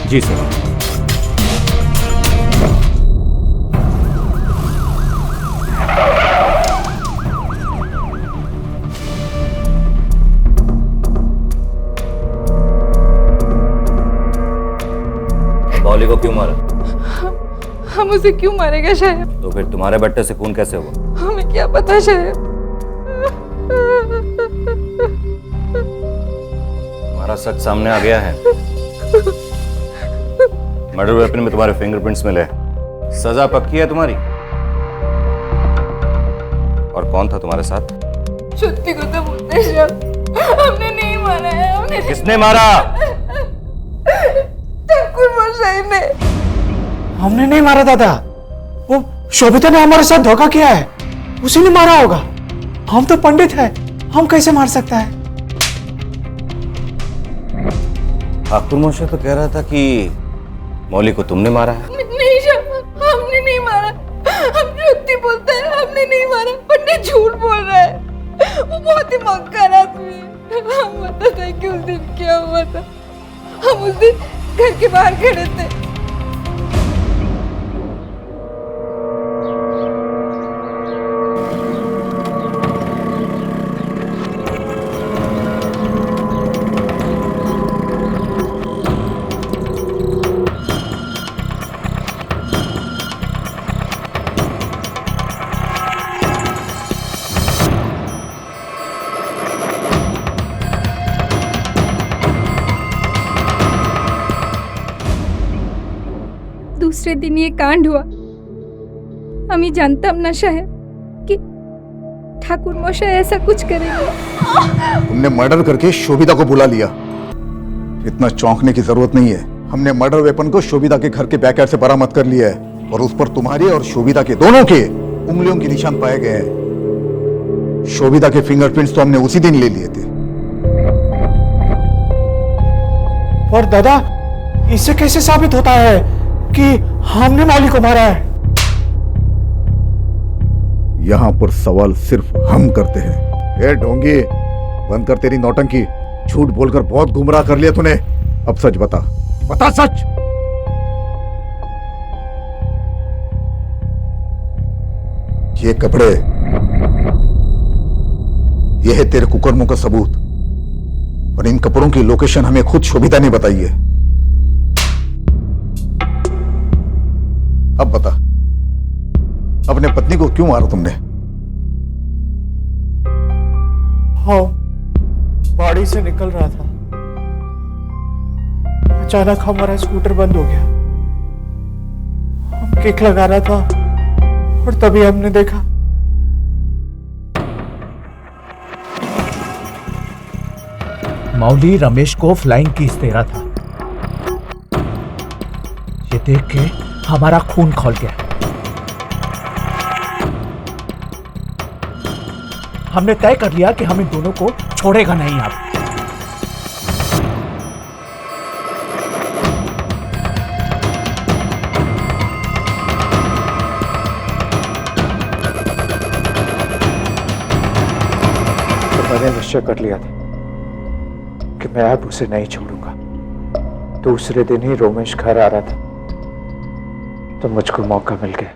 जी सर। मौली को क्यों मारा? हम उसे क्यों मारेगा शायद? तो फिर तुम्हारे बट्टे से खून कैसे हुआ? हमें क्या पता शायद। हमारा सच सामने आ गया है। मर्डर वेपन में तुम्हारे फिंगरप्रिंट्स मिले, सजा पक्की है तुम्हारी। और कौन था तुम्हारे साथ? छुट्टी को तो बोलते हैं, हमने नहीं मारा है। हमने किसने मारा? ठाकुर मोशाई ने। हमने नहीं मारा दादा, वो शोभिता ने हमारे साथ धोखा किया है, उसी ने मारा होगा। हम तो पंडित हैं, हम कैसे मार सकता है? ठाकुर मोशा तो कह रहा था कि मौली को तुमने मारा है। नहीं शर्मा, हमने नहीं मारा। हम सत्य बोलते हैं, हमने नहीं मारा। पंडित झूठ बोल रहा है। वो बहुत ही मक्कार आदमी है। हम बताते हैं कि उस दिन क्या हुआ था। हम उस दिन घर के बाहर खड़े थे। दूसरे दिन ये कांड हुआ। हम ही जानता नशा है कि ठाकुर मोशा ऐसा कुछ करेंगे। तुमने मर्डर करके शोभिता को बुला लिया। इतना चौंकने की जरूरत नहीं है। हमने मर्डर वेपन को शोभिता के घर के बैकयार्ड से बरामद कर लिया है और उस पर तुम्हारे और शोभिता के दोनों के उंगलियों के निशान पाए गए हैं। शोभिता के फिंगरप्रिंट्स तो हमने उसी दिन ले लिए थे। और दादा, इससे कैसे साबित होता है कि हमने मौली को मारा है? यहां पर सवाल सिर्फ हम करते हैं। ए ढोंगी, बंद कर तेरी नौटंकी। झूठ बोलकर बहुत गुमराह कर लिया तूने। अब सच बता, बता सच। ये कपड़े, ये है तेरे कुकर्मों का सबूत। और इन कपड़ों की लोकेशन हमें खुद शोभिता ने बताई है। अब बता, अपने पत्नी को क्यों मारा तुमने? हाँ, बाड़ी से निकल रहा था। अचानक हमारा स्कूटर बंद हो गया। हम किक लगा रहा था और तभी हमने देखा मौली रमेश को फ्लाइंग किस दे रहा था। ये देख के हमारा खून खौल गया। हमने तय कर लिया कि हम इन दोनों को छोड़ेगा नहीं। आप तो मैंने निश्चय कर लिया था कि मैं अब उसे नहीं छोड़ूंगा। दूसरे दिन ही रोमेश घर आ रहा था तो मुझको मौका मिल गया।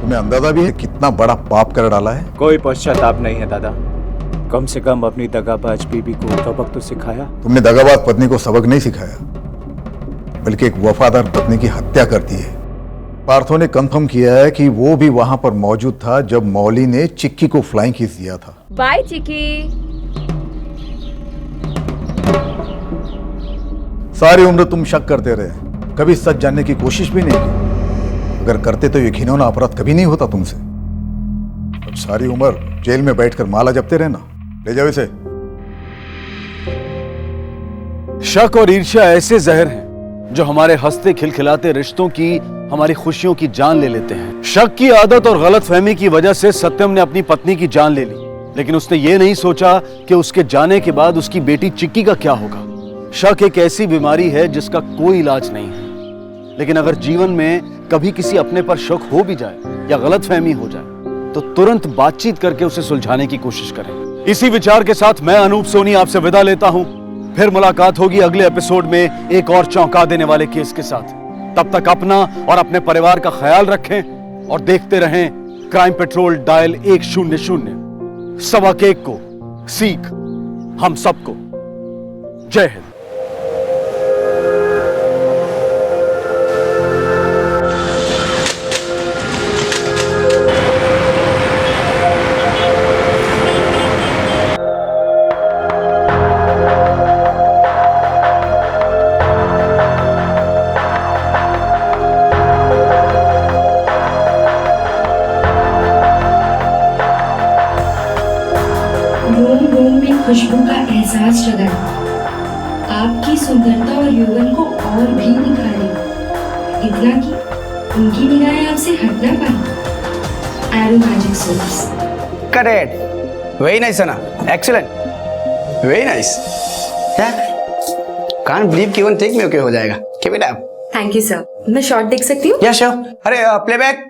तुम्हें अंदाजा भी है कितना बड़ा पाप कर डाला है? कोई पश्चाताप नहीं है दादा। कम से कम अपनी दगाबाज बीबी को सबक तो सिखाया। तुमने दगाबाज पत्नी को सबक नहीं सिखाया, बल्कि एक वफादार पत्नी की हत्या कर दी है। पार्थो ने कंफर्म किया है कि वो भी वहां पर मौजूद था जब मौली ने चिक्की को फ्लाइंग किस दिया था। बाय चिक्की। सारी उम्र तुम शक करते रहे, कभी सच जानने की कोशिश भी नहीं की। अगर करते तो ये घिनौना अपराध कभी नहीं होता तुमसे। अब सारी उम्र जेल में बैठकर माला जपते रहना। ले जाओ इसे। शक और ईर्ष्या ऐसे जहर हैं, जो हमारे हंसते खिलखिलाते रिश्तों की, हमारी खुशियों की जान ले लेते हैं। शक की आदत और गलतफहमी की वजह से सत्यम ने अपनी पत्नी की जान ले ली, लेकिन उसने ये नहीं सोचा कि उसके जाने के बाद उसकी बेटी चिक्की का क्या होगा। शक एक ऐसी बीमारी है जिसका कोई इलाज नहीं है, लेकिन अगर जीवन में कभी किसी अपने पर शक हो भी जाए या गलतफहमी हो जाए तो तुरंत बातचीत करके उसे सुलझाने की कोशिश करें। इसी विचार के साथ मैं अनूप सोनी आपसे विदा लेता हूं। फिर मुलाकात होगी अगले एपिसोड में एक और चौंका देने वाले केस के साथ। तब तक अपना और अपने परिवार का ख्याल रखें और देखते रहें क्राइम पेट्रोल डायल 100। 1 को सीख हम सबको। जय हिंद। खुशबू का एहसास जगाए, आपकी सुंदरता और यौवन को और भी निखारे, इतना कि उनकी निगाहें आपसे हट ना पाए। एरो मैजिक सोप्स। करेक्ट, वेरी नाइस अना, excellent, very nice. Can't believe कि 1 टेक में ओके हो जाएगा। Keep it up. Thank you sir. मैं शॉट देख सकती हूँ? या श्योर। अरे प्लेबैक।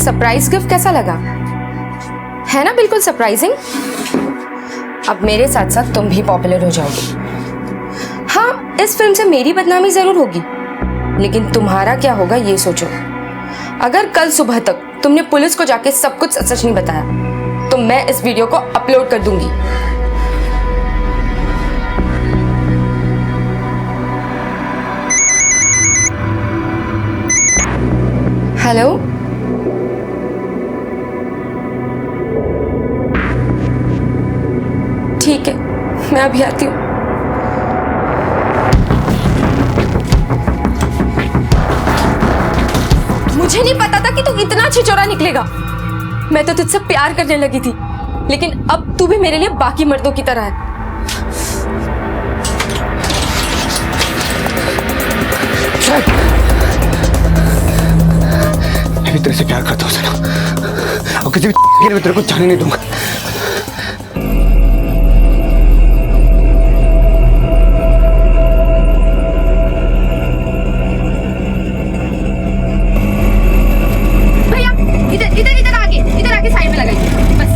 सरप्राइज गिफ्ट कैसा लगा? है ना बिल्कुल सरप्राइजिंग। अब मेरे साथ साथ तुम भी पॉपुलर हो जाओगे। हाँ, इस फिल्म से मेरी बदनामी जरूर होगी, लेकिन तुम्हारा क्या होगा ये सोचो। अगर कल सुबह तक तुमने पुलिस को जाके सब कुछ सच सच नहीं बताया तो मैं इस वीडियो को अपलोड कर दूंगी। हेलो, ठीक है, मैं अभी आती हूँ। मुझे नहीं पता था कि तू इतना छिचोरा निकलेगा। मैं तो तुझसे प्यार करने लगी थी, लेकिन अब तू भी मेरे लिए बाकी मर्दों की तरह है। मैं भी तेरे से प्यार करता हूँ सना, और किसी भी मैं तेरे को जाने नहीं दूंगा। इधर आके साइड में लगाइए। बस।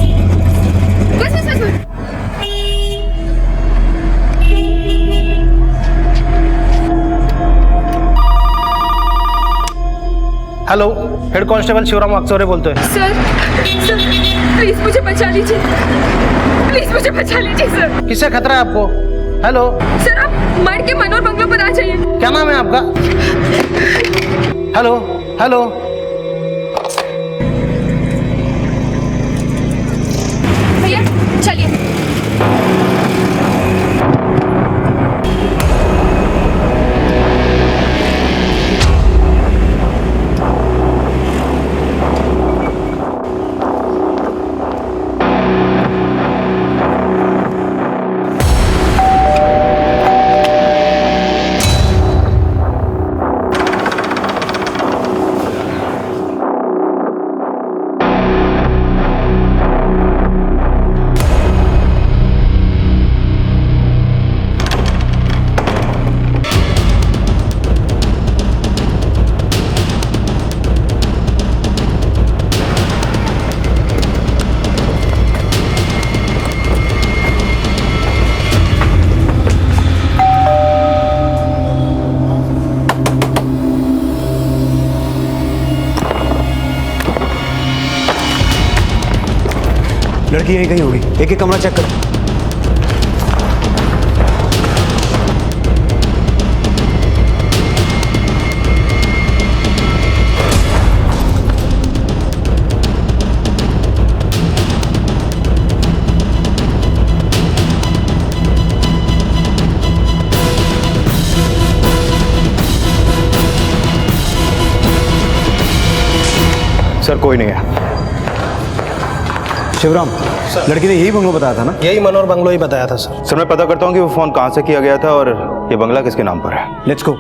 हेलो, हेड कांस्टेबल शिवराम अक्सोरे बोलते हैं। सर प्लीज मुझे बचा लीजिए, प्लीज मुझे बचा लीजिए सर। किससे खतरा है आपको? हेलो सर, आप मार के मनोर बंगलो पर आ जाइए। क्या नाम है आपका? हेलो हेलो, भैया चलिए। लड़की यहीं कहीं होगी। एक एक कमरा चेक कर। सर कोई नहीं है। शिवराम, लड़की ने यही बंगलो बताया था ना? यही मनोहर बंगलो ही बताया था सर। सर मैं पता करता हूँ कि वो फोन कहाँ से किया गया था और ये बंगला किसके नाम पर है। Let's go.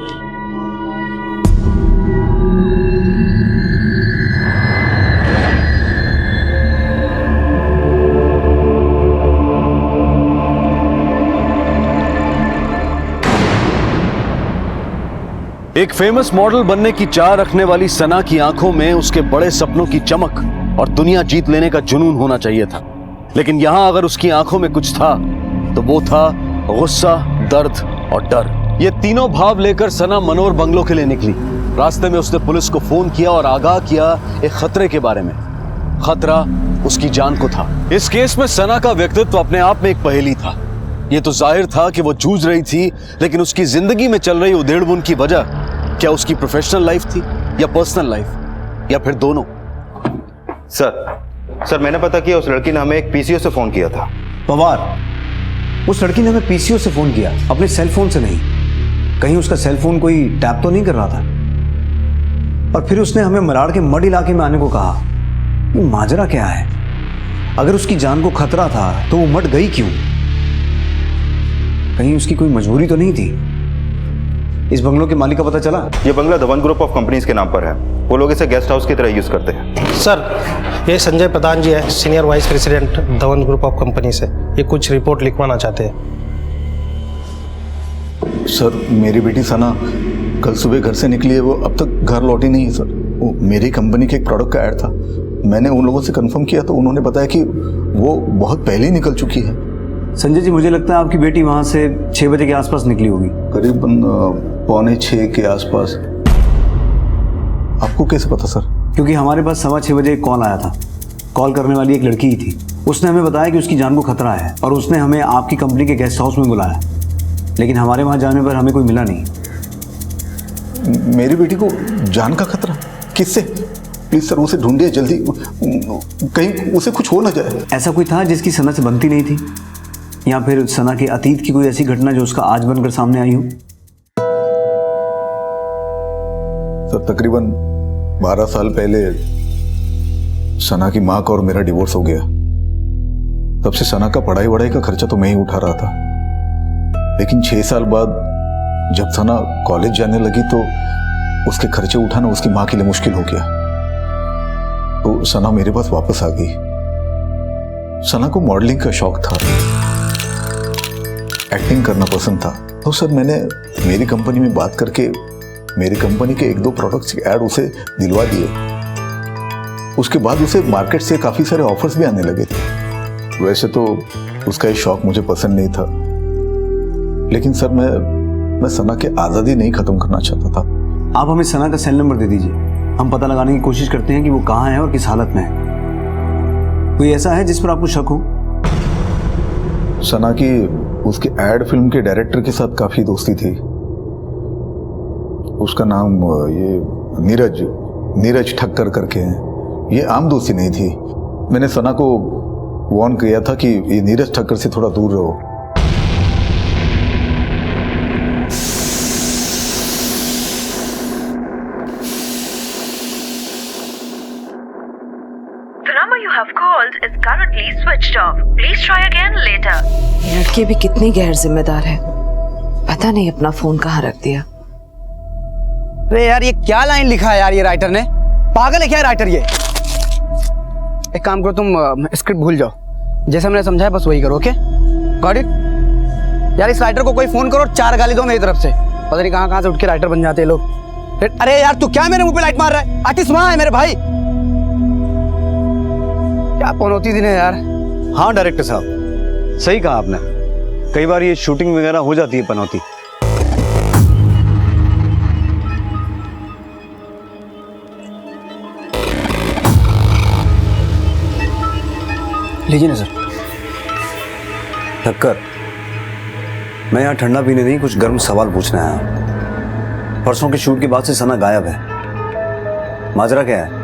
एक फेमस मॉडल बनने की चाह रखने वाली सना की आंखों में उसके बड़े सपनों की चमक और दुनिया जीत लेने का जुनून होना चाहिए था, लेकिन यहां अगर उसकी आंखों में कुछ था तो वो था गुस्सा, दर्द और डर। ये तीनों भाव लेकर सना मनोहर बंगलो के लिए निकली। रास्ते में उसने पुलिस को फोन किया और आगाह किया एक खतरे के बारे में। खतरा उसकी जान को था। इस केस में सना का व्यक्तित्व अपने आप में एक पहेली था। ये तो जाहिर था कि वो जूझ रही थी, लेकिन उसकी जिंदगी में चल रही उधेड़-बुन की वजह क्या उसकी प्रोफेशनल लाइफ थी या पर्सनल लाइफ या फिर दोनों? सर मैंने पता किया, उस लड़की ने हमें एक पीसीओ से फोन किया था। पवार, उस लड़की ने हमें पीसीओ से फोन किया, अपने सेल फोन से नहीं। कहीं उसका सेल फोन कोई टैप तो नहीं कर रहा था? और फिर उसने हमें मलाड़ के मड इलाके में आने को कहा। ये माजरा क्या है? अगर उसकी जान को खतरा था तो वो मड गई क्यों? कहीं उसकी कोई मजबूरी तो नहीं थी? इस बंगलों के मालिक का पता चला? ये बंगला धवन ग्रुप ऑफ कंपनीज के नाम पर है। वो लोग इसे गेस्ट हाउस की तरह यूज करते हैं। सर ये संजय प्रधान जी है, senior vice president Dhawan group of company से। ये कुछ रिपोर्ट लिखवाना चाहते हैं। सर मेरी बेटी सना कल सुबह घर से निकली है, वो अब तक घर लौटी नहीं है सर। वो मेरी कंपनी के एक प्रोडक्ट का ऐड था। मैंने उन लोगों से कंफर्म किया तो उन्होंने बताया कि वो बहुत पहले ही निकल चुकी है। संजय जी, मुझे लगता है आपकी बेटी वहां से 6 बजे के आसपास निकली होगी। करीबन 5:45 के आसपास। आपको कैसे पता सर? क्योंकि हमारे पास 6:15 बजे एक कॉल आया था। कॉल करने वाली एक लड़की ही थी। उसने हमें बताया कि उसकी जान को खतरा है और उसने हमें आपकी कंपनी के गेस्ट हाउस में बुलाया, लेकिन हमारे वहां जाने पर हमें कोई मिला नहीं। मेरी बेटी को जान का खतरा? किससे? प्लीज सर उसे ढूंढिए जल्दी, कहीं उसे कुछ हो ना जाए। ऐसा कोई था जिसकी सना से बनती नहीं थी, या फिर सना के अतीत की कोई ऐसी घटना जो उसका आज बनकर सामने आई हो? सर तकरीबन 12 साल पहले सना की माँ का और मेरा डिवोर्स हो गया। तब से सना का पढ़ाई वढ़ाई का खर्चा तो मैं ही उठा रहा था, लेकिन 6 साल बाद जब सना कॉलेज जाने लगी तो उसके खर्चे उठाना उसकी माँ के लिए मुश्किल हो गया। तो सना मेरे पास वापस आ गई। सना को मॉडलिंग का शौक था, एक्टिंग करना पसंद था। तो सर मैंने मेरी कंपनी में बात करके मेरी कंपनी के 1-2 प्रोडक्ट्स के ऐड उसे दिलवा दिए। उसके बाद उसे मार्केट से काफ़ी सारे ऑफर्स भी आने लगे थे। वैसे तो उसका ये शौक मुझे पसंद नहीं था, लेकिन सर मैं सना की आज़ादी नहीं ख़त्म करना चाहता था। आप हमें सना का सेल नंबर दे दीजिए, हम पता लगाने की कोशिश करते हैं कि वो कहाँ है और किस हालत में है। कोई ऐसा है जिस पर आपको शक हो? सना की उसके एड फिल्म के डायरेक्टर के साथ काफ़ी दोस्ती थी। उसका नाम ये नीरज ठक्कर करके है। ये आम दोस्ती नहीं थी। मैंने सना को वार्न किया था कि ये नीरज ठक्कर से थोड़ा दूर रहो। is currently switched off. Please try again later. लड़की भी कितनी गैर जिम्मेदार है, पता नहीं अपना फोन कहाँ रख दिया। अरे यार ये क्या लाइन लिखा है यार, ये राइटर ने पागल है क्या राइटर ये? एक काम करो तुम स्क्रिप्ट भूल जाओ, जैसा मैंने समझाया बस वही करो। Okay got it? यार इस राइटर को कोई फोन करो, 4 गाली दो मेरी तरफ से। पता नहीं कहाँ से उठ के राइटर बन जाते हैं लोग। अरे यार तू क्या मेरे मुंह पे लाइट मार रहा है? आर्टिस्ट वहां है मेरे भाई। क्या पनौती दिन है यार। हाँ डायरेक्टर साहब सही कहा आपने, कई बार ये शूटिंग वगैरह हो जाती है पनौती। लीजिए ना सर। ठक्कर, मैं यहाँ ठंडा पीने नहीं कुछ गर्म सवाल पूछने आया। परसों के शूट के बाद से सना गायब है, माजरा क्या है?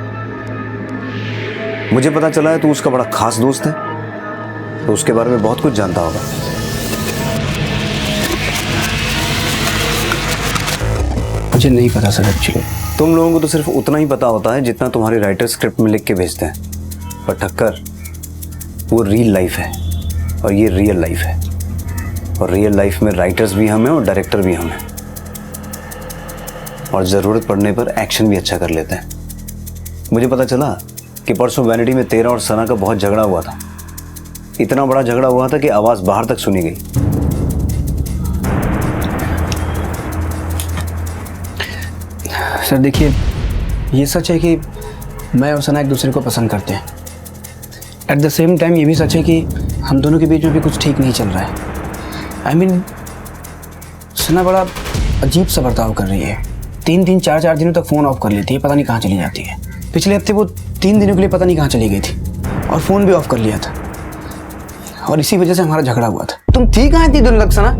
मुझे पता चला है तू उसका बड़ा खास दोस्त है, तो उसके बारे में बहुत कुछ जानता होगा। मुझे नहीं पता सर एक्चुअली। तुम लोगों को तो सिर्फ उतना ही पता होता है जितना तुम्हारे राइटर स्क्रिप्ट में लिख के भेजते हैं, पर ठक्कर वो रियल लाइफ है और ये रियल लाइफ है, और रियल लाइफ में राइटर्स भी हम हैं और डायरेक्टर भी हम हैं, और ज़रूरत पड़ने पर एक्शन भी अच्छा कर लेते हैं। मुझे पता चला कि परसों वैनिटी में तेरा और सना का बहुत झगड़ा हुआ था। इतना बड़ा झगड़ा हुआ था कि आवाज़ बाहर तक सुनी गई। सर देखिए, ये सच है कि मैं और सना एक दूसरे को पसंद करते हैं। एट द सेम टाइम ये भी सच है कि हम दोनों के बीच में भी कुछ ठीक नहीं चल रहा है। आई मीन, सना बड़ा अजीब सा बर्ताव कर रही है। 3-3, 4-4 दिनों तक फ़ोन ऑफ कर लेती है, पता नहीं कहाँ चली जाती है। पिछले हफ्ते वो 3 दिनों के लिए पता नहीं कहाँ चली गई थी और फ़ोन भी ऑफ कर लिया था, और इसी वजह से हमारा झगड़ा हुआ था। तुम थी कहाँ इतनी दिनों तक सना?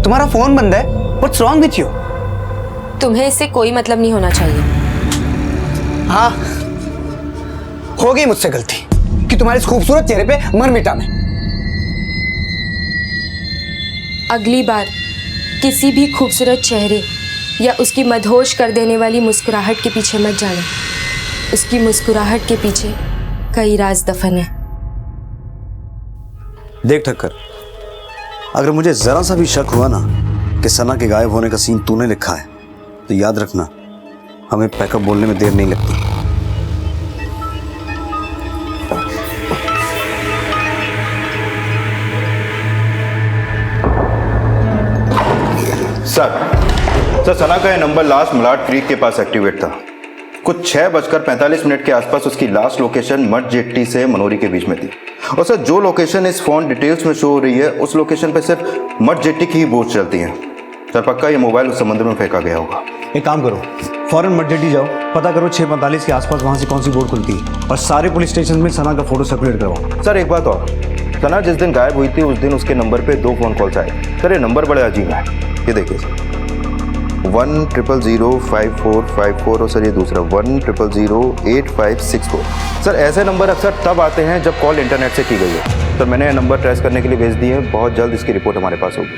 तुम्हारा फ़ोन बंद है। What's wrong with you? तुम्हें इससे कोई मतलब नहीं होना चाहिए। हाँ, हो गई मुझसे गलती कि तुम्हारे इस खूबसूरत चेहरे पे मर मिटा मैं। अगली बार किसी भी खूबसूरत चेहरे या उसकी मदहोश कर देने वाली मुस्कुराहट के पीछे मत जाना। उसकी मुस्कुराहट के पीछे कई राज दफन है। देख ठक्कर, अगर मुझे जरा सा भी शक हुआ ना कि सना के गायब होने का सीन तूने लिखा है, तो याद रखना हमें पैकअप बोलने में देर नहीं लगती। सर, सना का यह नंबर लास्ट मलाड क्रीक के पास एक्टिवेट था। कुछ 6:45 के आसपास उसकी लास्ट लोकेशन मठ जेट्टी से मनोरी के बीच में थी। और सर, जो लोकेशन इस फोन डिटेल्स में शो हो रही है, उस लोकेशन पे सिर्फ मठ जेट्टी की ही बोट चलती है। सर, पक्का ये मोबाइल उस समुद्र में फेंका गया होगा। एक काम करो, फौरन मठ जेट्टी जाओ, पता करो 6:45 के आसपास वहां से कौन सी बोट खुलती है, और सारे पुलिस स्टेशन में सना का फोटो सर्कुलेट करवाओ। सर, एक बात और, सना जिस दिन गायब हुई थी उस दिन उसके नंबर पे 2 फोन कॉल्स आए। सर, ये नंबर बड़े अजीब है। ये देखिए सर, 1000545 और सर ये दूसरा 1000856 सर, ऐसे नंबर अक्सर तब आते हैं जब कॉल इंटरनेट से की गई है। सर, मैंने ये नंबर ट्रेस करने के लिए भेज दिए हैं। बहुत जल्द इसकी रिपोर्ट हमारे पास होगी,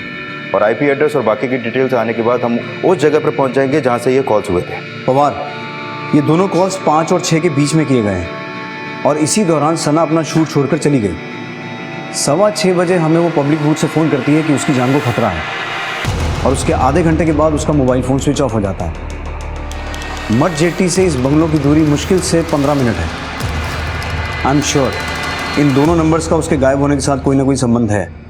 और आईपी एड्रेस और बाकी की डिटेल्स आने के बाद हम उस जगह पर पहुंच जाएंगे जहां से ये कॉल्स हुए थे। पवार, ये दोनों कॉल्स 5 और 6 के बीच में किए गए हैं, और इसी दौरान सना अपना शूट छोड़कर चली गई। 6:15 बजे हमें वो पब्लिक बूथ से फ़ोन करती है कि उसकी जान को खतरा है, और उसके आधे घंटे के बाद उसका मोबाइल फ़ोन स्विच ऑफ हो जाता है। मठ जेट्टी से इस बंगलों की दूरी मुश्किल से 15 मिनट है। आई एम श्योर इन दोनों नंबर्स का उसके गायब होने के साथ कोई ना कोई संबंध है।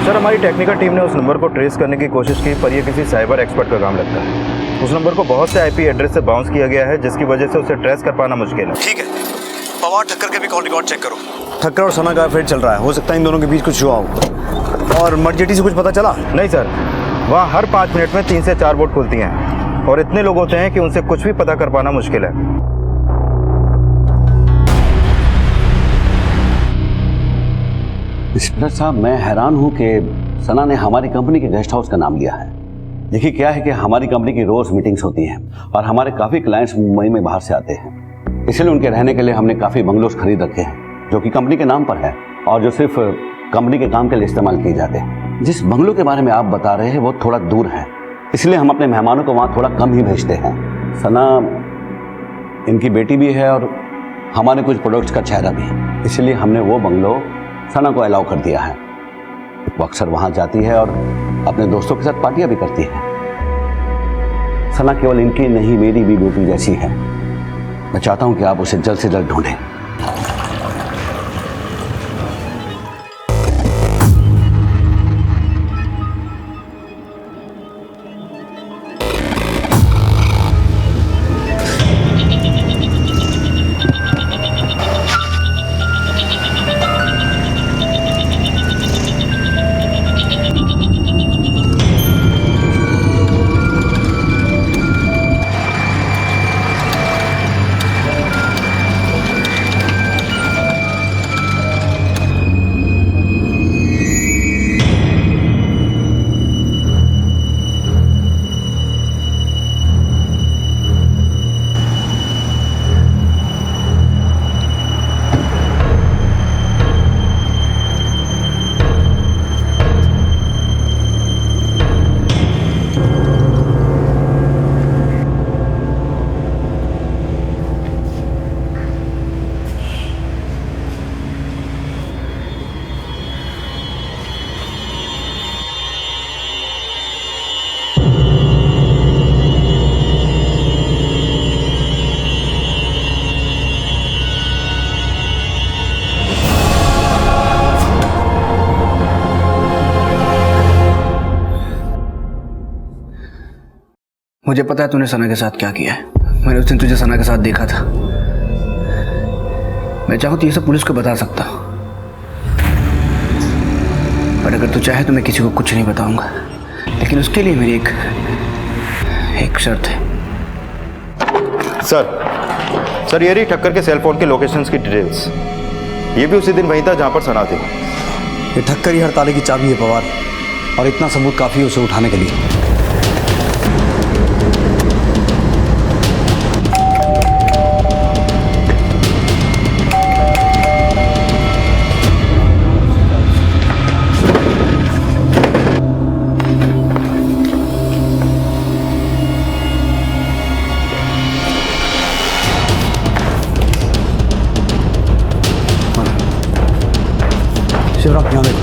सर, हमारी टेक्निकल टीम ने उस नंबर को ट्रेस करने की कोशिश की, पर यह किसी साइबर एक्सपर्ट का काम लगता है। उस नंबर को बहुत से आईपी एड्रेस से बाउंस किया गया है, जिसकी वजह से उसे ट्रेस कर पाना मुश्किल है। ठीक है, पवार ठक्कर के भी कॉल रिकॉर्ड चेक करो। ठक्कर और सना का अफेयर चल रहा है, हो सकता है इन दोनों के बीच कुछ हुआ हो। और मठ जेट्टी से कुछ पता चला? नहीं सर, वहाँ हर 5 मिनट में 3 से 4 बोट खुलती हैं, और इतने लोग होते हैं कि उनसे कुछ भी पता कर पाना मुश्किल है। इंस्पेक्टर साहब, मैं हैरान हूँ कि सना ने हमारी कंपनी के गेस्ट हाउस का नाम लिया है। देखिए क्या है कि हमारी कंपनी की रोज़ मीटिंग्स होती हैं, और हमारे काफ़ी क्लाइंट्स मुंबई में बाहर से आते हैं, इसलिए उनके रहने के लिए हमने काफ़ी बंगलोज खरीद रखे हैं जो कि कंपनी के नाम पर है और जो सिर्फ कंपनी के काम के लिए इस्तेमाल किए जाते हैं। जिस बंगलों के बारे में आप बता रहे हैं वो थोड़ा दूर है, इसलिए हम अपने मेहमानों को वहाँ थोड़ा कम ही भेजते हैं। सना इनकी बेटी भी है और हमारे कुछ प्रोडक्ट्स का चेहरा भी, इसलिए हमने वो बंगलो सना को अलाउ कर दिया है। वो अक्सर वहाँ जाती है और अपने दोस्तों के साथ पार्टियां भी करती है। सना केवल इनकी नहीं, मेरी भी बेटी जैसी है। मैं चाहता हूं कि आप उसे जल्द से जल्द ढूंढें। मुझे पता है तूने सना के साथ क्या किया है। मैंने उस दिन तुझे सना के साथ देखा था। मैं चाहूँ तो ये सब पुलिस को बता सकता हूँ, पर अगर तू चाहे तो मैं किसी को कुछ नहीं बताऊंगा। लेकिन उसके लिए मेरी एक शर्त है। सर ये रही ठक्कर के सेल फोन के लोकेशंस की डिटेल्स। ये भी उसी दिन वहीं था जहां पर सना थी। ये ठक्कर ही हर ताले की चाबी है पवार, और इतना सबूत काफी है उसे उठाने के लिए। शिवराम यहाँ देखो।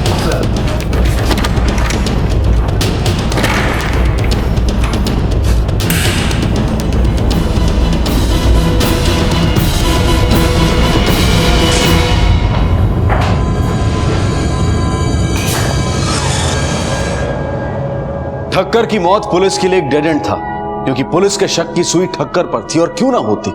ठक्कर की मौत पुलिस के लिए एक डेड एंड था, क्योंकि पुलिस के शक की सुई ठक्कर पर थी। और क्यों ना होती,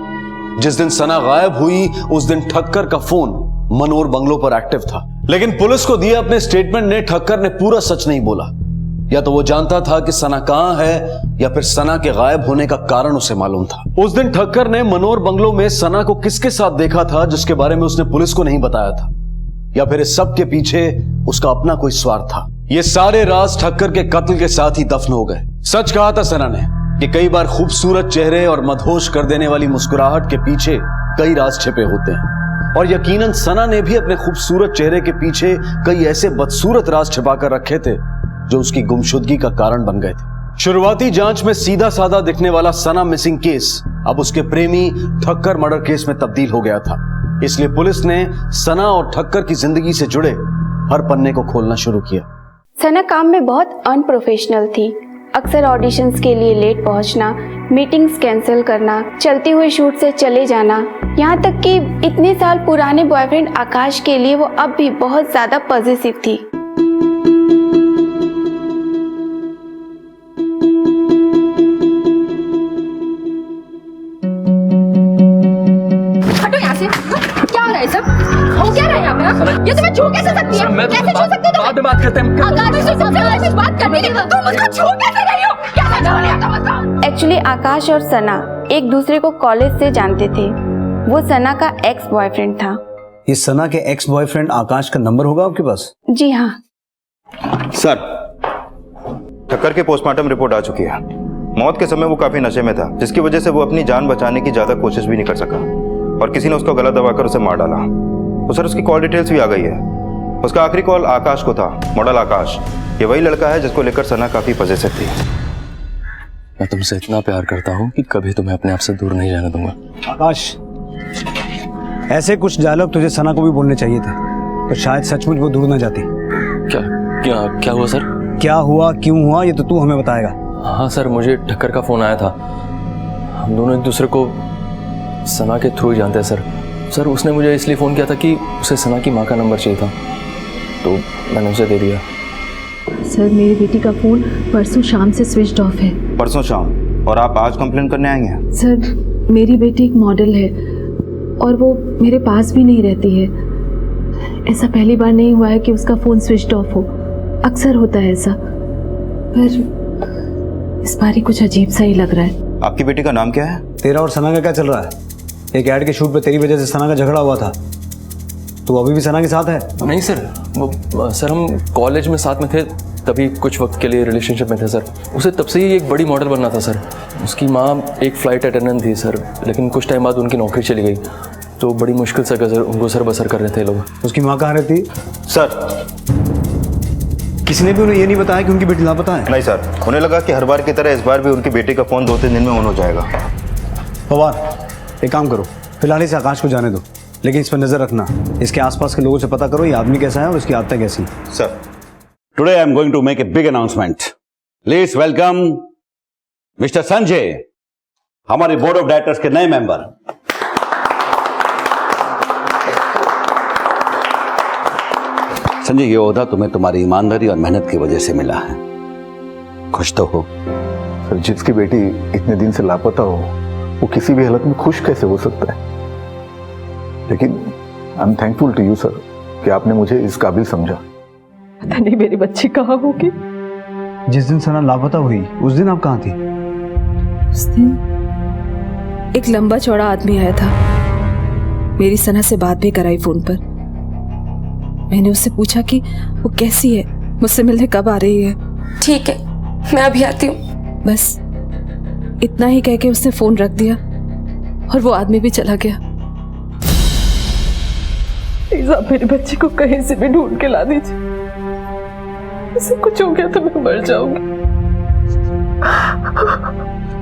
जिस दिन सना गायब हुई उस दिन ठक्कर का फोन मनोर बंगलो पर एक्टिव था। लेकिन पुलिस को दिए अपने स्टेटमेंट ने ठक्कर ने पूरा सच नहीं बोला। या तो वो जानता था कि सना कहां है, या फिर सना के गायब होने का कारण उसे मालूम था। उस दिन ठक्कर ने मनोर बंगलो में सना को किसके साथ देखा था जिसके बारे में उसने पुलिस को नहीं बताया था, या फिर इस सब के पीछे उसका अपना कोई स्वार्थ था। ये सारे राज ठक्कर के कत्ल के साथ ही दफन हो गए। सच कहा था सना ने कि कई बार खूबसूरत चेहरे और मदहोश कर देने वाली मुस्कुराहट के पीछे कई राज छिपे होते हैं, और यकीनन सना ने भी अपने खूबसूरत चेहरे के पीछे कई ऐसे बदसूरत राज छिपा कर रखे थे जो उसकी गुमशुदगी का कारण बन गए थे। शुरुआती जांच में सीधा साधा दिखने वाला सना मिसिंग केस अब उसके प्रेमी ठक्कर मर्डर केस में तब्दील हो गया था। इसलिए पुलिस ने सना और ठक्कर की जिंदगी से जुड़े हर पन्ने को खोलना शुरू किया। सना काम में बहुत अनप्रोफेशनल थी। अक्सर ऑडिशंस के लिए लेट पहुंचना, मीटिंग्स कैंसिल करना, चलती हुई शूट से चले जाना, यहाँ तक कि इतने साल पुराने बॉयफ्रेंड आकाश के लिए वो अब भी बहुत ज्यादा पॉजिटिव थी। हटो यहाँ से। क्या हो रहा है सब? हो क्या रहा है यहाँ पे? ये तुम्हें छू कैसे सकती है? कैसे छू सकती है? बाद में बात करते हैं। आकाश से सबसे बात करनी नहीं, तुम उसको छू कैसे रही हो? क्या करने वाले हो तुम उसको? एक्चुअली आकाश और सना एक दूसरे को कॉलेज से जानते थे। वो सना का एक्स बॉयफ्रेंड था। ये सना के एक्स बॉयफ्रेंड आकाश का नंबर होगा आपके पास? जी हाँ। सर, ठक्कर की पोस्टमार्टम रिपोर्ट आ चुकी है। मौत के समय वो काफी नशे में था, जिसकी वजह से वो अपनी जान बचाने की ज्यादा कोशिश भी नहीं कर सका, और किसी ने उसको गला दबाकर उसे मार डाला। तो सर, उसकी कॉल डिटेल्स भी आ गई है। उसका आखिरी कॉल आकाश को था, मॉडल आकाश। ये वही लड़का है जिसको लेकर सना काफी पजेसिव थी। मैं तुमसे इतना प्यार करता हूँ कि कभी तुम्हें अपने आप से दूर नहीं जाने दूंगा। आकाश, ऐसे कुछ डायलॉग तुझे सना को भी बोलने चाहिए थे, तो शायद सचमुच वो दूर ना जाती। क्या हुआ सर? क्या हुआ, क्यों हुआ, ये तो तू हमें बताएगा। हाँ सर, मुझे ठक्कर का फोन आया था। हम दोनों एक दूसरे को सना के थ्रू ही जानते हैं सर। उसने मुझे इसलिए फ़ोन किया था कि उसे सना की माँ का नंबर चाहिए था, तो मैंने उसे दे दिया। सर, मेरी बेटी का फ़ोन परसों शाम से स्विच ऑफ है। परसों शाम? और आप आज कंप्लेन करने आएंगे? सर, मेरी बेटी एक मॉडल है और वो मेरे पास भी नहीं रहती है। ऐसा पहली बार नहीं हुआ है कि उसका फ़ोन स्विच ऑफ हो, अक्सर होता है ऐसा, पर इस बार ही कुछ अजीब सा ही लग रहा है। आपकी बेटी का नाम क्या है? तेरा और सना का क्या चल रहा है? एक ऐड के शूट पे तेरी वजह से सना का झगड़ा हुआ था, तू अभी भी सना के साथ है? नहीं सर, वो सर हम कॉलेज में साथ में थे, तभी कुछ वक्त के लिए रिलेशनशिप में थे सर। उसे तब से ही एक बड़ी मॉडल बनना था सर। उसकी माँ एक फ़्लाइट अटेंडेंट थी सर, लेकिन कुछ टाइम बाद उनकी नौकरी चली गई, तो बड़ी मुश्किल से उनको सर बसर कर रहे थे लोग। उसकी माँ कहाँ रहती? सर, किसी ने भी उन्हें ये नहीं बताया कि उनकी बेटी लापता है? नहीं सर, उन्हें लगा कि हर बार की तरह इस बार भी उनकी बेटी का फ़ोन 2-3 दिन में ऑन हो जाएगा। पवार, एक काम करो, फिलहाल इसे आकाश को जाने दो, लेकिन इस पर नजर रखना। इसके आसपास के लोगों से पता करो ये आदमी कैसा है और इसकी आदतें कैसी। Sir, today I am going to make a big announcement. Please welcome mister Sanjay, हमारे बोर्ड ऑफ डायरेक्टर्स के नए मेंबर। संजय, ये ओहदा तुम्हें तुम्हारी ईमानदारी और मेहनत की वजह से मिला है। खुश तो हो? सर जिसकी बेटी इतने दिन से लापता हो वो किसी भी हालत में खुश कैसे हो सकता है? लेकिन I am thankful to you sir कि आपने मुझे इस काबिल समझा। पता नहीं मेरी बच्ची कहाँ होगी। जिस दिन सना लापता हुई उस दिन आप कहाँ थी? उस दिन एक लंबा चौड़ा आदमी आया था, मेरी सना से बात भी कराई फोन पर। मैंने उससे पूछा कि वो कैसी है, मुझसे मिलने कब आ रही है। ठीक है, मैं अभी आती हूँ। बस इतना ही कह के उसने फोन रख दिया और वो आदमी भी चला गया। प्लीज आप मेरी बच्ची को कहीं से भी ढूंढ के ला दीजिए, इसे कुछ हो गया तो मैं मर जाऊंगी।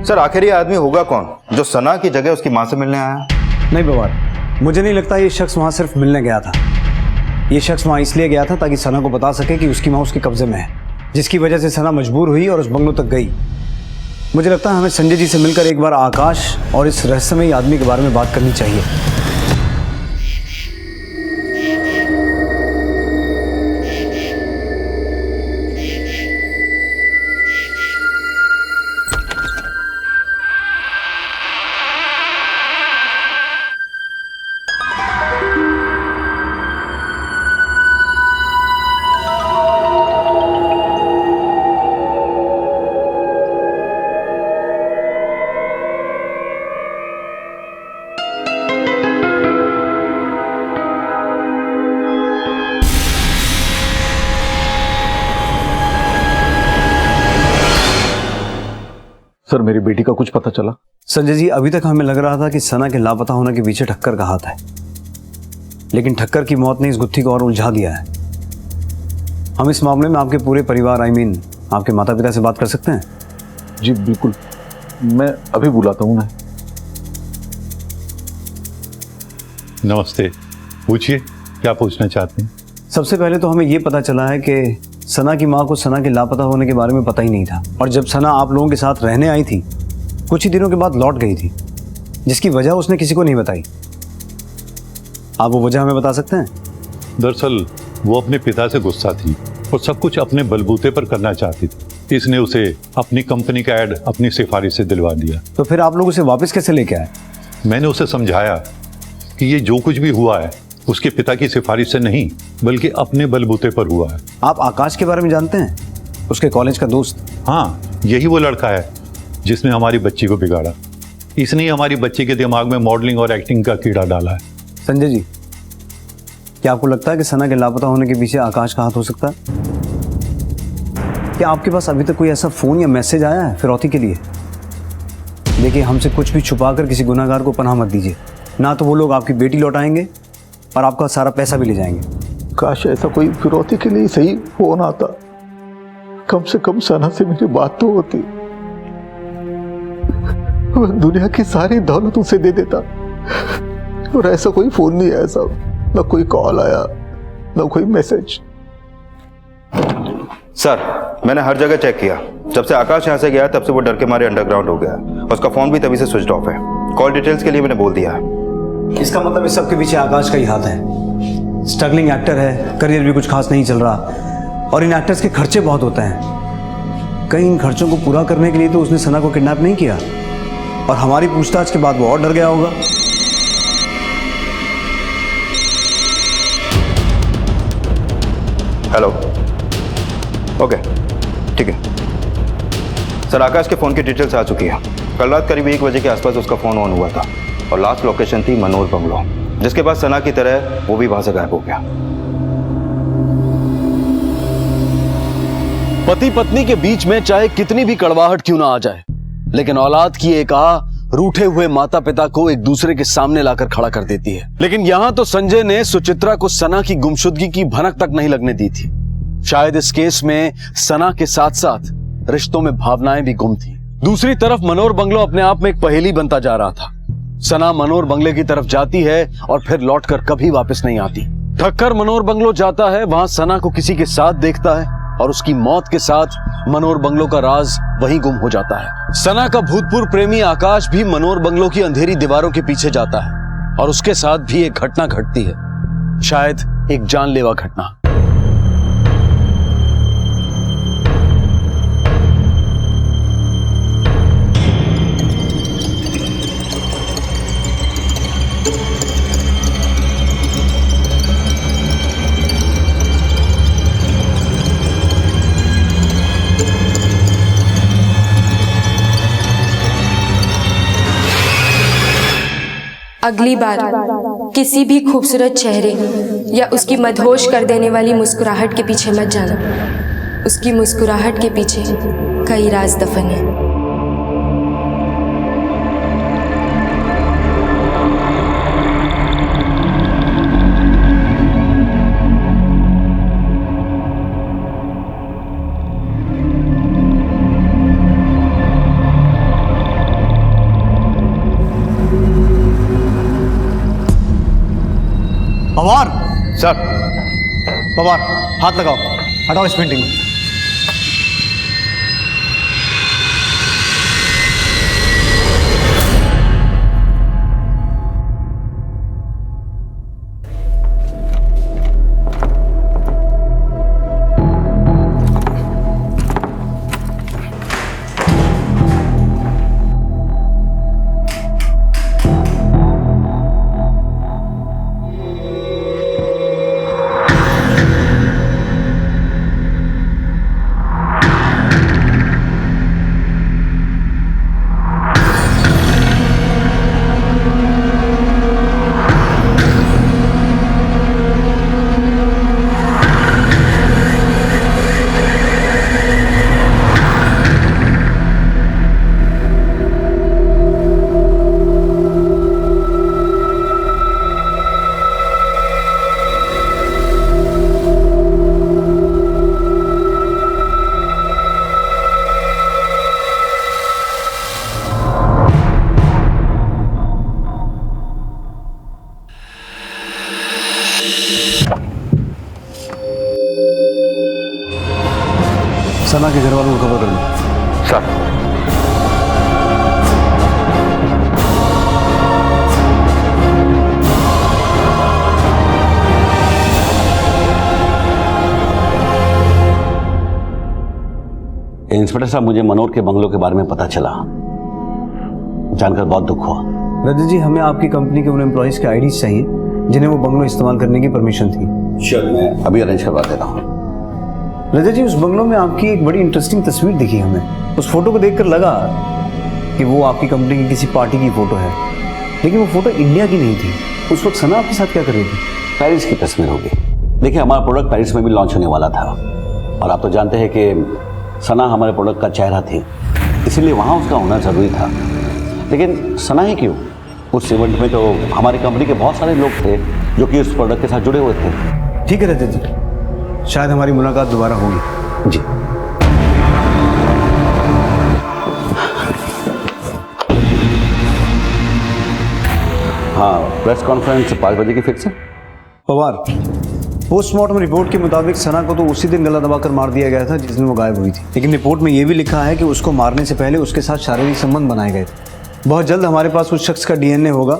सर आखिर ये आदमी होगा कौन जो सना की जगह उसकी मां से मिलने आया? नहीं बवाल, मुझे नहीं लगता ये शख्स वहां सिर्फ मिलने गया था। ये शख्स वहां इसलिए गया था ताकि सना को बता सके कि उसकी मां उसके कब्जे में है, जिसकी वजह से सना मजबूर हुई और उस बंगलों तक गई। मुझे लगता है हमें संजय जी से मिलकर एक बार आकाश और इस रहस्यमयी आदमी के बारे में बात करनी चाहिए। सर मेरी बेटी का कुछ पता चला? संजय जी, अभी तक हमें लग रहा था कि सना के लापता होने के पीछे ठक्कर का हाथ है, लेकिन ठक्कर की मौत ने इस गुत्थी को और उलझा दिया है। हम इस मामले में आपके पूरे परिवार आपके माता पिता से बात कर सकते हैं? जी बिल्कुल, मैं अभी बुलाता हूँ ना। नमस्ते, पूछिए क्या पूछना चाहते हैं? सबसे पहले तो हमें ये पता चला है कि सना की माँ को सना के लापता होने के बारे में पता ही नहीं था, और जब सना आप लोगों के साथ रहने आई थी कुछ ही दिनों के बाद लौट गई थी, जिसकी वजह उसने किसी को नहीं बताई। आप वो वजह हमें बता सकते हैं? दरअसल वो अपने पिता से गुस्सा थी और सब कुछ अपने बलबूते पर करना चाहती थी, इसने उसे अपनी कंपनी का ऐड अपनी सिफारिश से दिलवा दिया। तो फिर आप लोग उसे वापस कैसे लेके आए? मैंने उसे समझाया कि ये जो कुछ भी हुआ है उसके पिता की सिफारिश से नहीं बल्कि अपने बलबूते पर हुआ है। आप आकाश के बारे में जानते हैं? उसके कॉलेज का दोस्त? हाँ, यही वो लड़का है जिसने हमारी बच्ची को बिगाड़ा। इसने ही हमारी बच्ची के दिमाग में मॉडलिंग और एक्टिंग का कीड़ा डाला है। संजय जी, क्या आपको लगता है कि सना के लापता होने के पीछे आकाश का हाथ हो सकता है? क्या आपके पास अभी तक कोई ऐसा फोन या मैसेज आया है फिरौती के लिए? देखिए, हमसे कुछ भी छुपाकर किसी गुनाहगार को पनाह मत दीजिए, ना तो वो लोग आपकी बेटी लौटाएंगे और आपका सारा पैसा भी ले जाएंगे। काश ऐसा कोई फिरौती के लिए सही फोन आता, कम से कम सना से मेरी बात तो होती। मैं दुनिया की सारी दौलत उसे दे देता, और ऐसा कोई फोन नहीं आया साहब, ना कोई कॉल आया ना कोई मैसेज। सर मैंने हर जगह चेक किया, जब से आकाश यहाँ से गया तब से वो डर के मारे अंडरग्राउंड हो गया, उसका फोन भी तभी से स्विच ऑफ है। कॉल डिटेल्स के लिए मैंने बोल दिया है। इसका मतलब इस सबके पीछे आकाश का ही हाथ है। स्ट्रगलिंग एक्टर है, करियर भी कुछ खास नहीं चल रहा, और इन एक्टर्स के खर्चे बहुत होते हैं। कहीं इन खर्चों को पूरा करने के लिए तो उसने सना को किडनैप नहीं किया, और हमारी पूछताछ के बाद वो और डर गया होगा। हेलो, ओके ठीक है सर। आकाश के फोन की डिटेल्स आ चुकी है। कल रात करीब 1 बजे के आसपास उसका फोन ऑन हुआ था, और लास्ट लोकेशन थी मनोर बंगलो, जिसके बाद सना की तरह वो भी वहां से गायब हो गया। पति पत्नी के बीच में चाहे कितनी भी कड़वाहट क्यों ना आ जाए, लेकिन औलाद की एक आह रूठे हुए माता पिता को एक दूसरे के सामने लाकर खड़ा कर देती है। लेकिन यहां तो संजय ने सुचित्रा को सना की गुमशुदगी की भनक तक नहीं लगने दी थी। शायद इस केस में सना के साथ साथ रिश्तों में भावनाएं भी गुम थी। दूसरी तरफ मनोर बंगलो अपने आप में एक पहेली बनता जा रहा था। सना मनोर बंगले की तरफ जाती है और फिर लौटकर कभी वापस नहीं आती। ठक्कर मनोर बंगलो जाता है, वहां सना को किसी के साथ देखता है, और उसकी मौत के साथ मनोर बंगलो का राज वहीं गुम हो जाता है। सना का भूतपूर्व प्रेमी आकाश भी मनोर बंगलो की अंधेरी दीवारों के पीछे जाता है, और उसके साथ भी एक घटना घटती है, शायद एक जानलेवा घटना। अगली बार किसी भी खूबसूरत चेहरे या उसकी मदहोश कर देने वाली मुस्कुराहट के पीछे मत जाना। उसकी मुस्कुराहट के पीछे कई राज दफन है। पवार सर। पवार हाथ लगाओ, हटाओ इस पेंटिंग को। सना के घर वालों को खबर कर लो। सर। इंस्पेक्टर साहब, मुझे मनोहर के बंगलों के बारे में पता चला, जानकर बहुत दुख हुआ। रजत जी, हमें आपकी कंपनी के उन एम्प्लॉइज के आईडीज चाहिए जिन्हें वो बंगलो इस्तेमाल करने की परमिशन थी। श्योर, मैं अभी अरेंज करवा देता हूँ। रजत जी, उस बंगलों में आपकी एक बड़ी इंटरेस्टिंग तस्वीर दिखी हमें। उस फोटो को देखकर लगा कि वो आपकी कंपनी की किसी पार्टी की फोटो है, लेकिन वो फोटो इंडिया की नहीं थी। उस वक्त सना आपके साथ क्या कर रही थी? पेरिस की तस्वीर होगी। देखिए, हमारा प्रोडक्ट पेरिस में भी लॉन्च होने वाला था, और आप तो जानते हैं कि सना हमारे प्रोडक्ट का चेहरा थी, इसीलिए वहाँ उसका होना जरूरी था। लेकिन सना ही क्यों? उस इवेंट में तो हमारी कंपनी के बहुत सारे लोग थे जो कि उस प्रोडक्ट के साथ जुड़े हुए थे। ठीक है रजत जी, शायद हमारी मुलाकात दोबारा होगी। जी। हाँ, प्रेस कॉन्फ्रेंस 5 बजे की फिक्स है। पवार, पोस्टमार्टम रिपोर्ट के मुताबिक सना को तो उसी दिन गला दबाकर मार दिया गया था जिस दिन वो गायब हुई थी, लेकिन रिपोर्ट में यह भी लिखा है कि उसको मारने से पहले उसके साथ शारीरिक संबंध बनाए गए थे। बहुत जल्द हमारे पास उस शख्स का डीएनए होगा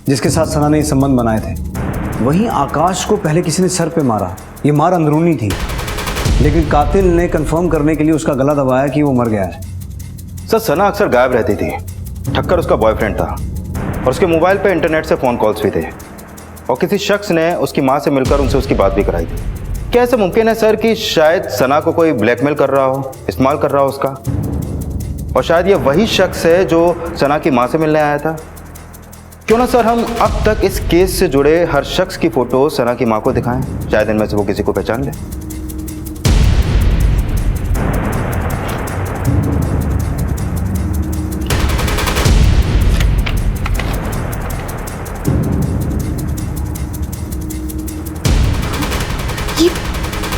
जिसके साथ सना ने ये संबंध बनाए थे। वहीं आकाश को पहले किसी ने सर पे मारा, ये मार अंदरूनी थी, लेकिन कातिल ने कंफर्म करने के लिए उसका गला दबाया कि वो मर गया है। सर, सना अक्सर गायब रहती थी। ठक्कर उसका बॉयफ्रेंड था और उसके मोबाइल पे इंटरनेट से फ़ोन कॉल्स भी थे, और किसी शख्स ने उसकी माँ से मिलकर उनसे उसकी बात भी कराई थी। क्या ऐसा मुमकिन है सर कि शायद सना को कोई ब्लैकमेल कर रहा हो, इस्तेमाल कर रहा हो उसका, और शायद ये वही शख्स है जो सना की माँ से मिलने आया था? क्यों ना सर हम अब तक इस केस से जुड़े हर शख्स की फोटो सना की माँ को दिखाएं, शायद इनमें से वो किसी को पहचान ले।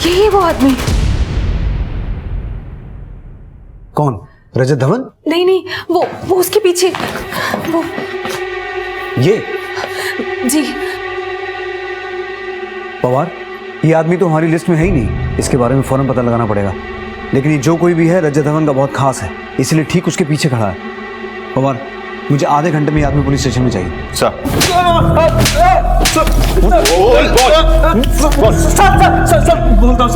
ये वो आदमी। कौन? रजत धवन? नहीं, वो उसके पीछे वो। ये? जी। पवार, ये आदमी तो हमारी लिस्ट में है ही नहीं, इसके बारे में फौरन पता लगाना पड़ेगा। लेकिन ये जो कोई भी है रजत धवन का बहुत खास है, इसलिए ठीक उसके पीछे खड़ा है। पवार, मुझे आधे घंटे में ये आदमी पुलिस स्टेशन में चाहिए। सर। बोलता हूँ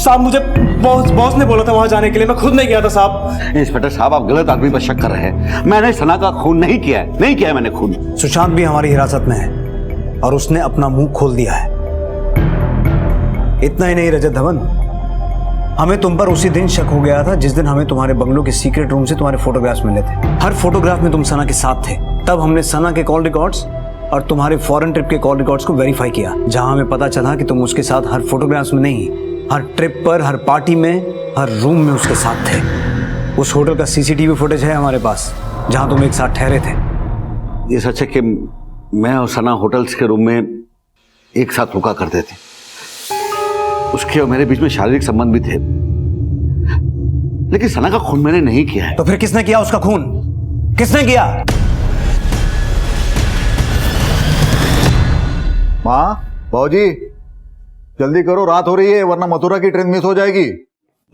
साहब, मुझे बॉस ने बोला था वहां जाने के लिए, मैं खुद नहीं गया था साहब। इंस्पेक्टर साहब, आप गलत आदमी पर शक कर रहे हैं। मैंने सना का खून नहीं किया है, नहीं किया है मैंने खून। सुशांत भी हमारी हिरासत में है और उसने अपना मुंह खोल दिया है। इतना ही नहीं रजत धवन, हमें तुम पर उसी दिन शक हो गया था जिस दिन हमें तुम्हारे बंगलो के सीक्रेट रूम से तुम्हारे फोटोग्राफ्स मिले थे। हर फोटोग्राफ में तुम सना के साथ थे। तब हमने सना के कॉल रिकॉर्ड्स और तुम्हारे फॉरेन ट्रिप के कॉल रिकॉर्ड्स को वेरीफाई किया, जहां हमें पता चला कि तुम उसके साथ हर फोटोग्राफ्स में नहीं, हर ट्रिप पर, हर पार्टी में, हर रूम में उसके साथ थे। उस होटल का सीसीटीवी फुटेज है हमारे पास, जहां तुम एक साथ ठहरे थे। ये सच है कि मैं और सना होटल्स के रूम में एक साथ रुका करते थे। उसके और मेरे बीच में शारीरिक संबंध भी थे, लेकिन सना का खून मैंने नहीं किया है। तो फिर किसने किया उसका खून? किसने किया? माँ, बाबूजी, जल्दी करो, रात हो रही है, वरना मथुरा की ट्रेन मिस हो जाएगी।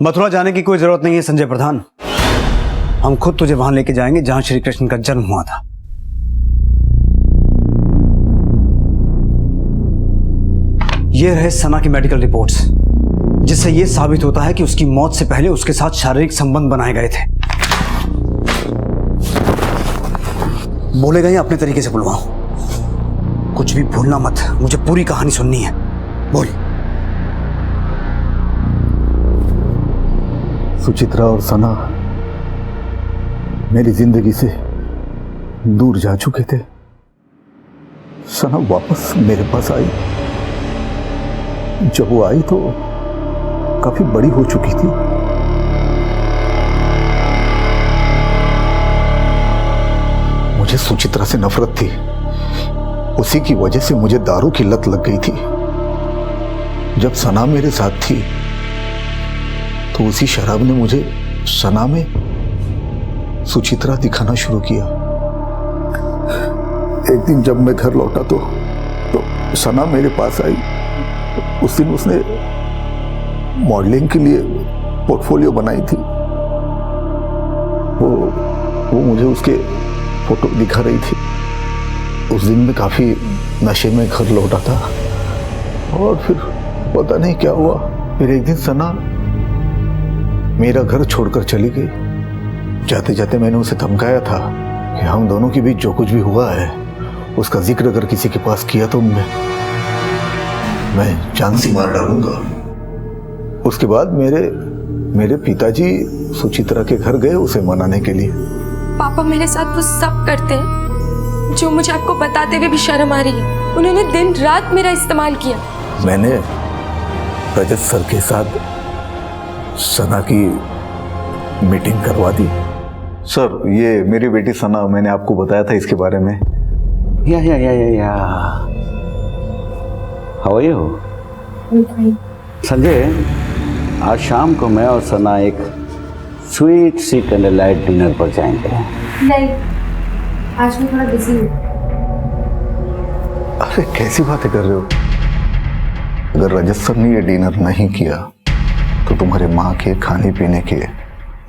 मथुरा जाने की कोई जरूरत नहीं है संजय प्रधान। हम खुद तुझे वहां लेके जाएंगे जहां श्री कृष्ण का जन्म हुआ था। ये रहे सना की मेडिकल रिपोर्ट्स, जिससे यह साबित होता है कि उसकी मौत से पहले उसके साथ शारीरिक संबंध बनाए गए थे। बोलेगा या अपने तरीके से बुलवाऊं? कुछ भी भूलना मत, मुझे पूरी कहानी सुननी है। बोल। सुचित्रा और सना मेरी जिंदगी से दूर जा चुके थे। सना वापस मेरे पास आई। जब वो आई तो काफी बड़ी हो चुकी थी। मुझे सुचित्रा से नफरत थी। उसी की वजह से मुझे दारू की लत लग गई थी। जब सना मेरे साथ थी तो उसी शराब ने मुझे सना में सुचित्रा दिखाना शुरू किया। एक दिन जब मैं घर लौटा तो सना मेरे पास आई। उस दिन उसने मॉडलिंग के लिए पोर्टफोलियो बनाई थी। वो मुझे उसके फोटो दिखा रही थी। उस दिन मैं काफी नशे में घर लौटा था और फिर पता नहीं क्या हुआ, फिर एक दिन सना मेरा घर छोड़कर चली गई। जाते जाते मैंने उसे धमकाया था कि हम दोनों के बीच जो कुछ भी हुआ है उसका जिक्र अगर किसी के पास किया तो मैं जान से मार डालूंगा। उसके बाद मेरे पिताजी सुचित्रा के घर गए उसे मनाने के लिए। पापा मेरे साथ वो सब करते हैं जो मुझे आपको बताते हुए भी शर्म आ रही है। उन्होंने दिन रात मेरा इस्तेमाल किया। मैंने रजत सर के साथ सना की मीटिंग करवा दी। सर, ये मेरी बेटी सना, मैंने आपको बताया था इसके बारे में। या हाउ आर यू? संजय, आज शाम को मैं और सना एक स्वीट सी कैंडल लाइट डिनर पर जाएंगे। नहीं, आज मैं थोड़ा बिजी हूँ। अरे कैसी बातें कर रहे हो? अगर रजत सर ने ये डिनर नहीं किया तो तुम्हारे माँ के खाने पीने के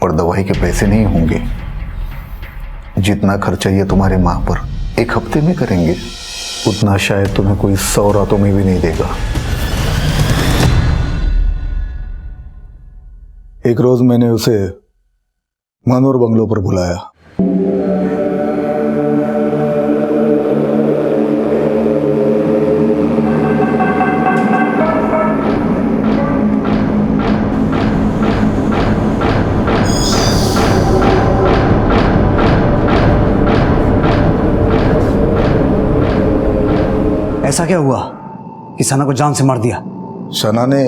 और दवाई के पैसे नहीं होंगे। जितना खर्चा ये तुम्हारे माँ पर एक हफ्ते में करेंगे उतना शायद तुम्हें कोई 100 रातों में भी नहीं देगा। एक रोज मैंने उसे मनोर बंगलो पर बुलाया। ऐसा क्या हुआ कि सना को जान से मार दिया? सना ने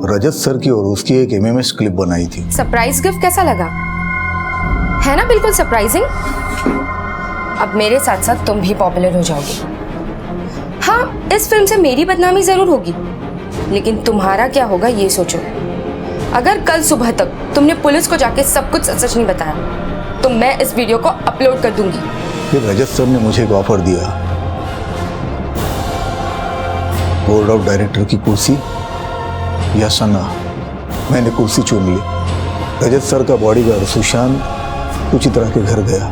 रजत सर की और उसकी एक एमएमएस क्लिप बनाई थी। सरप्राइज गिफ्ट कैसा लगा? है ना बिल्कुल सरप्राइजिंग। अब मेरे साथ साथ तुम भी पॉपुलर हो जाओगे। हाँ, इस फिल्म से मेरी बदनामी जरूर होगी, लेकिन तुम्हारा क्या होगा ये सोचो। अगर कल सुबह तक तुमने पुलिस को जाके सब कुछ सच नहीं बताया तो मैं इस वीडियो को अपलोड कर दूंगी। फिर रजत सर ने मुझे एक ऑफर दिया, बोर्ड ऑफ डायरेक्टर की कुर्सी या सना। मैंने कुर्सी चुन ली। रजत सर का बॉडीगार्ड सुशांत सुचित्रा के घर गया।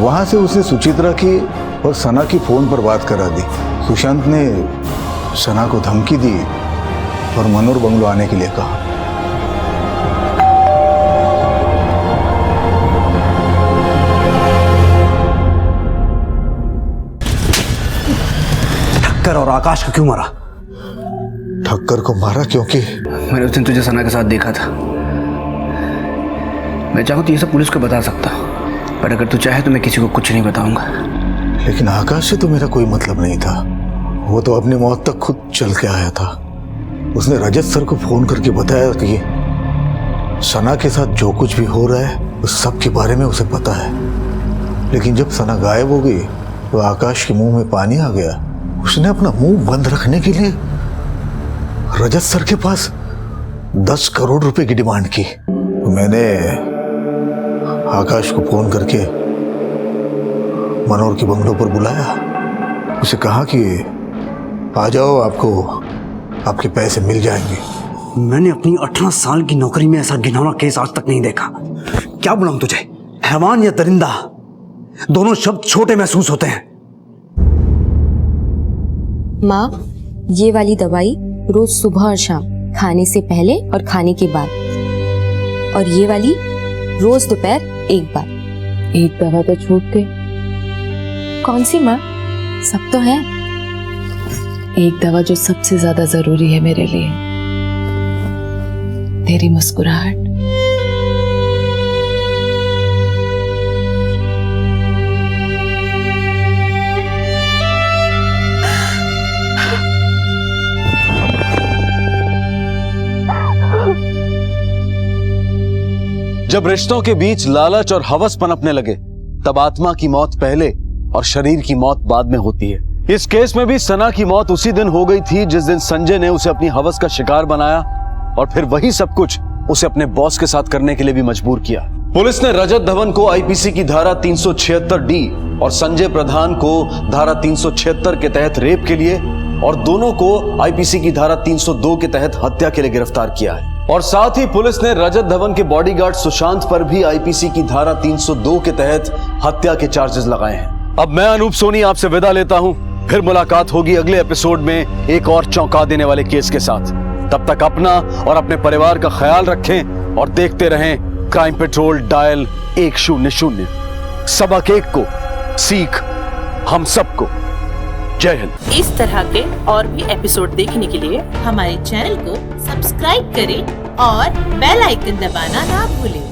वहां से उसने सुचित्रा की और सना की फोन पर बात करा दी। सुशांत ने सना को धमकी दी और मनोर बंगलो आने के लिए कहा। ठक्कर और आकाश को क्यों मारा? ठक्कर को मारा क्योंकि मैंने उस दिन तुझे सना के साथ देखा था। मैं चाहूँ तो ये सब पुलिस को बता सकता हूँ, पर अगर तू चाहे तो मैं किसी को कुछ नहीं बताऊंगा। लेकिन आकाश से तो मेरा कोई मतलब नहीं था। वो तो अपनी मौत तक खुद चल के आया था। उसने रजत सर को फोन करके बताया कि सना के साथ जो कुछ भी हो रहा है उस सब के बारे में उसे पता है। लेकिन जब सना गायब हो गई तो आकाश के मुंह में पानी आ गया। उसने अपना मुंह बंद रखने के लिए रजत सर के पास 10 करोड़ रुपए की डिमांड की। तो मैंने आकाश को फोन करके मनोहर के बंगलों पर बुलाया। उसे कहा कि आ जाओ, आपको आपके पैसे मिल जाएंगे। मैंने अपनी 18 साल की नौकरी में ऐसा घिनौना केस आज तक नहीं देखा। क्या बुलाऊं तुझे, हैवान या दरिंदा? दोनों शब्द छोटे महसूस होते हैं। माँ, ये वाली दवाई रोज सुबह और शाम, खाने से पहले और खाने के बाद, और ये वाली रोज दोपहर एक बार। एक दवा तो छूट गई। कौन सी माँ? सब तो है। एक दवा जो सबसे ज्यादा जरूरी है मेरे लिए, तेरी मुस्कुराहट। जब रिश्तों के बीच लालच और हवस पनपने लगे तब आत्मा की मौत पहले और शरीर की मौत बाद में होती है। इस केस में भी सना की मौत उसी दिन हो गई थी जिस दिन संजय ने उसे अपनी हवस का शिकार बनाया और फिर वही सब कुछ उसे अपने बॉस के साथ करने के लिए भी मजबूर किया। पुलिस ने रजत धवन को आईपीसी की धारा 376D और संजय प्रधान को धारा 376 के तहत रेप के लिए और दोनों को आईपीसी की धारा 302 के तहत हत्या के लिए गिरफ्तार किया है। और साथ ही पुलिस ने रजत धवन के बॉडीगार्ड सुशांत पर भी आईपीसी की धारा 302 के तहत हत्या के चार्जेस लगाए हैं। अब मैं अनूप सोनी आपसे विदा लेता हूं। फिर मुलाकात होगी अगले एपिसोड में एक और चौंका देने वाले केस के साथ। तब तक अपना और अपने परिवार का ख्याल रखें और देखते रहें क्राइम पेट्रोल डायल 100। सबक एक को, सीख हम सबको। जय हिंद। इस तरह के और भी एपिसोड देखने के लिए हमारे चैनल को सब्सक्राइब करें और बेल आइकन दबाना ना भूलें।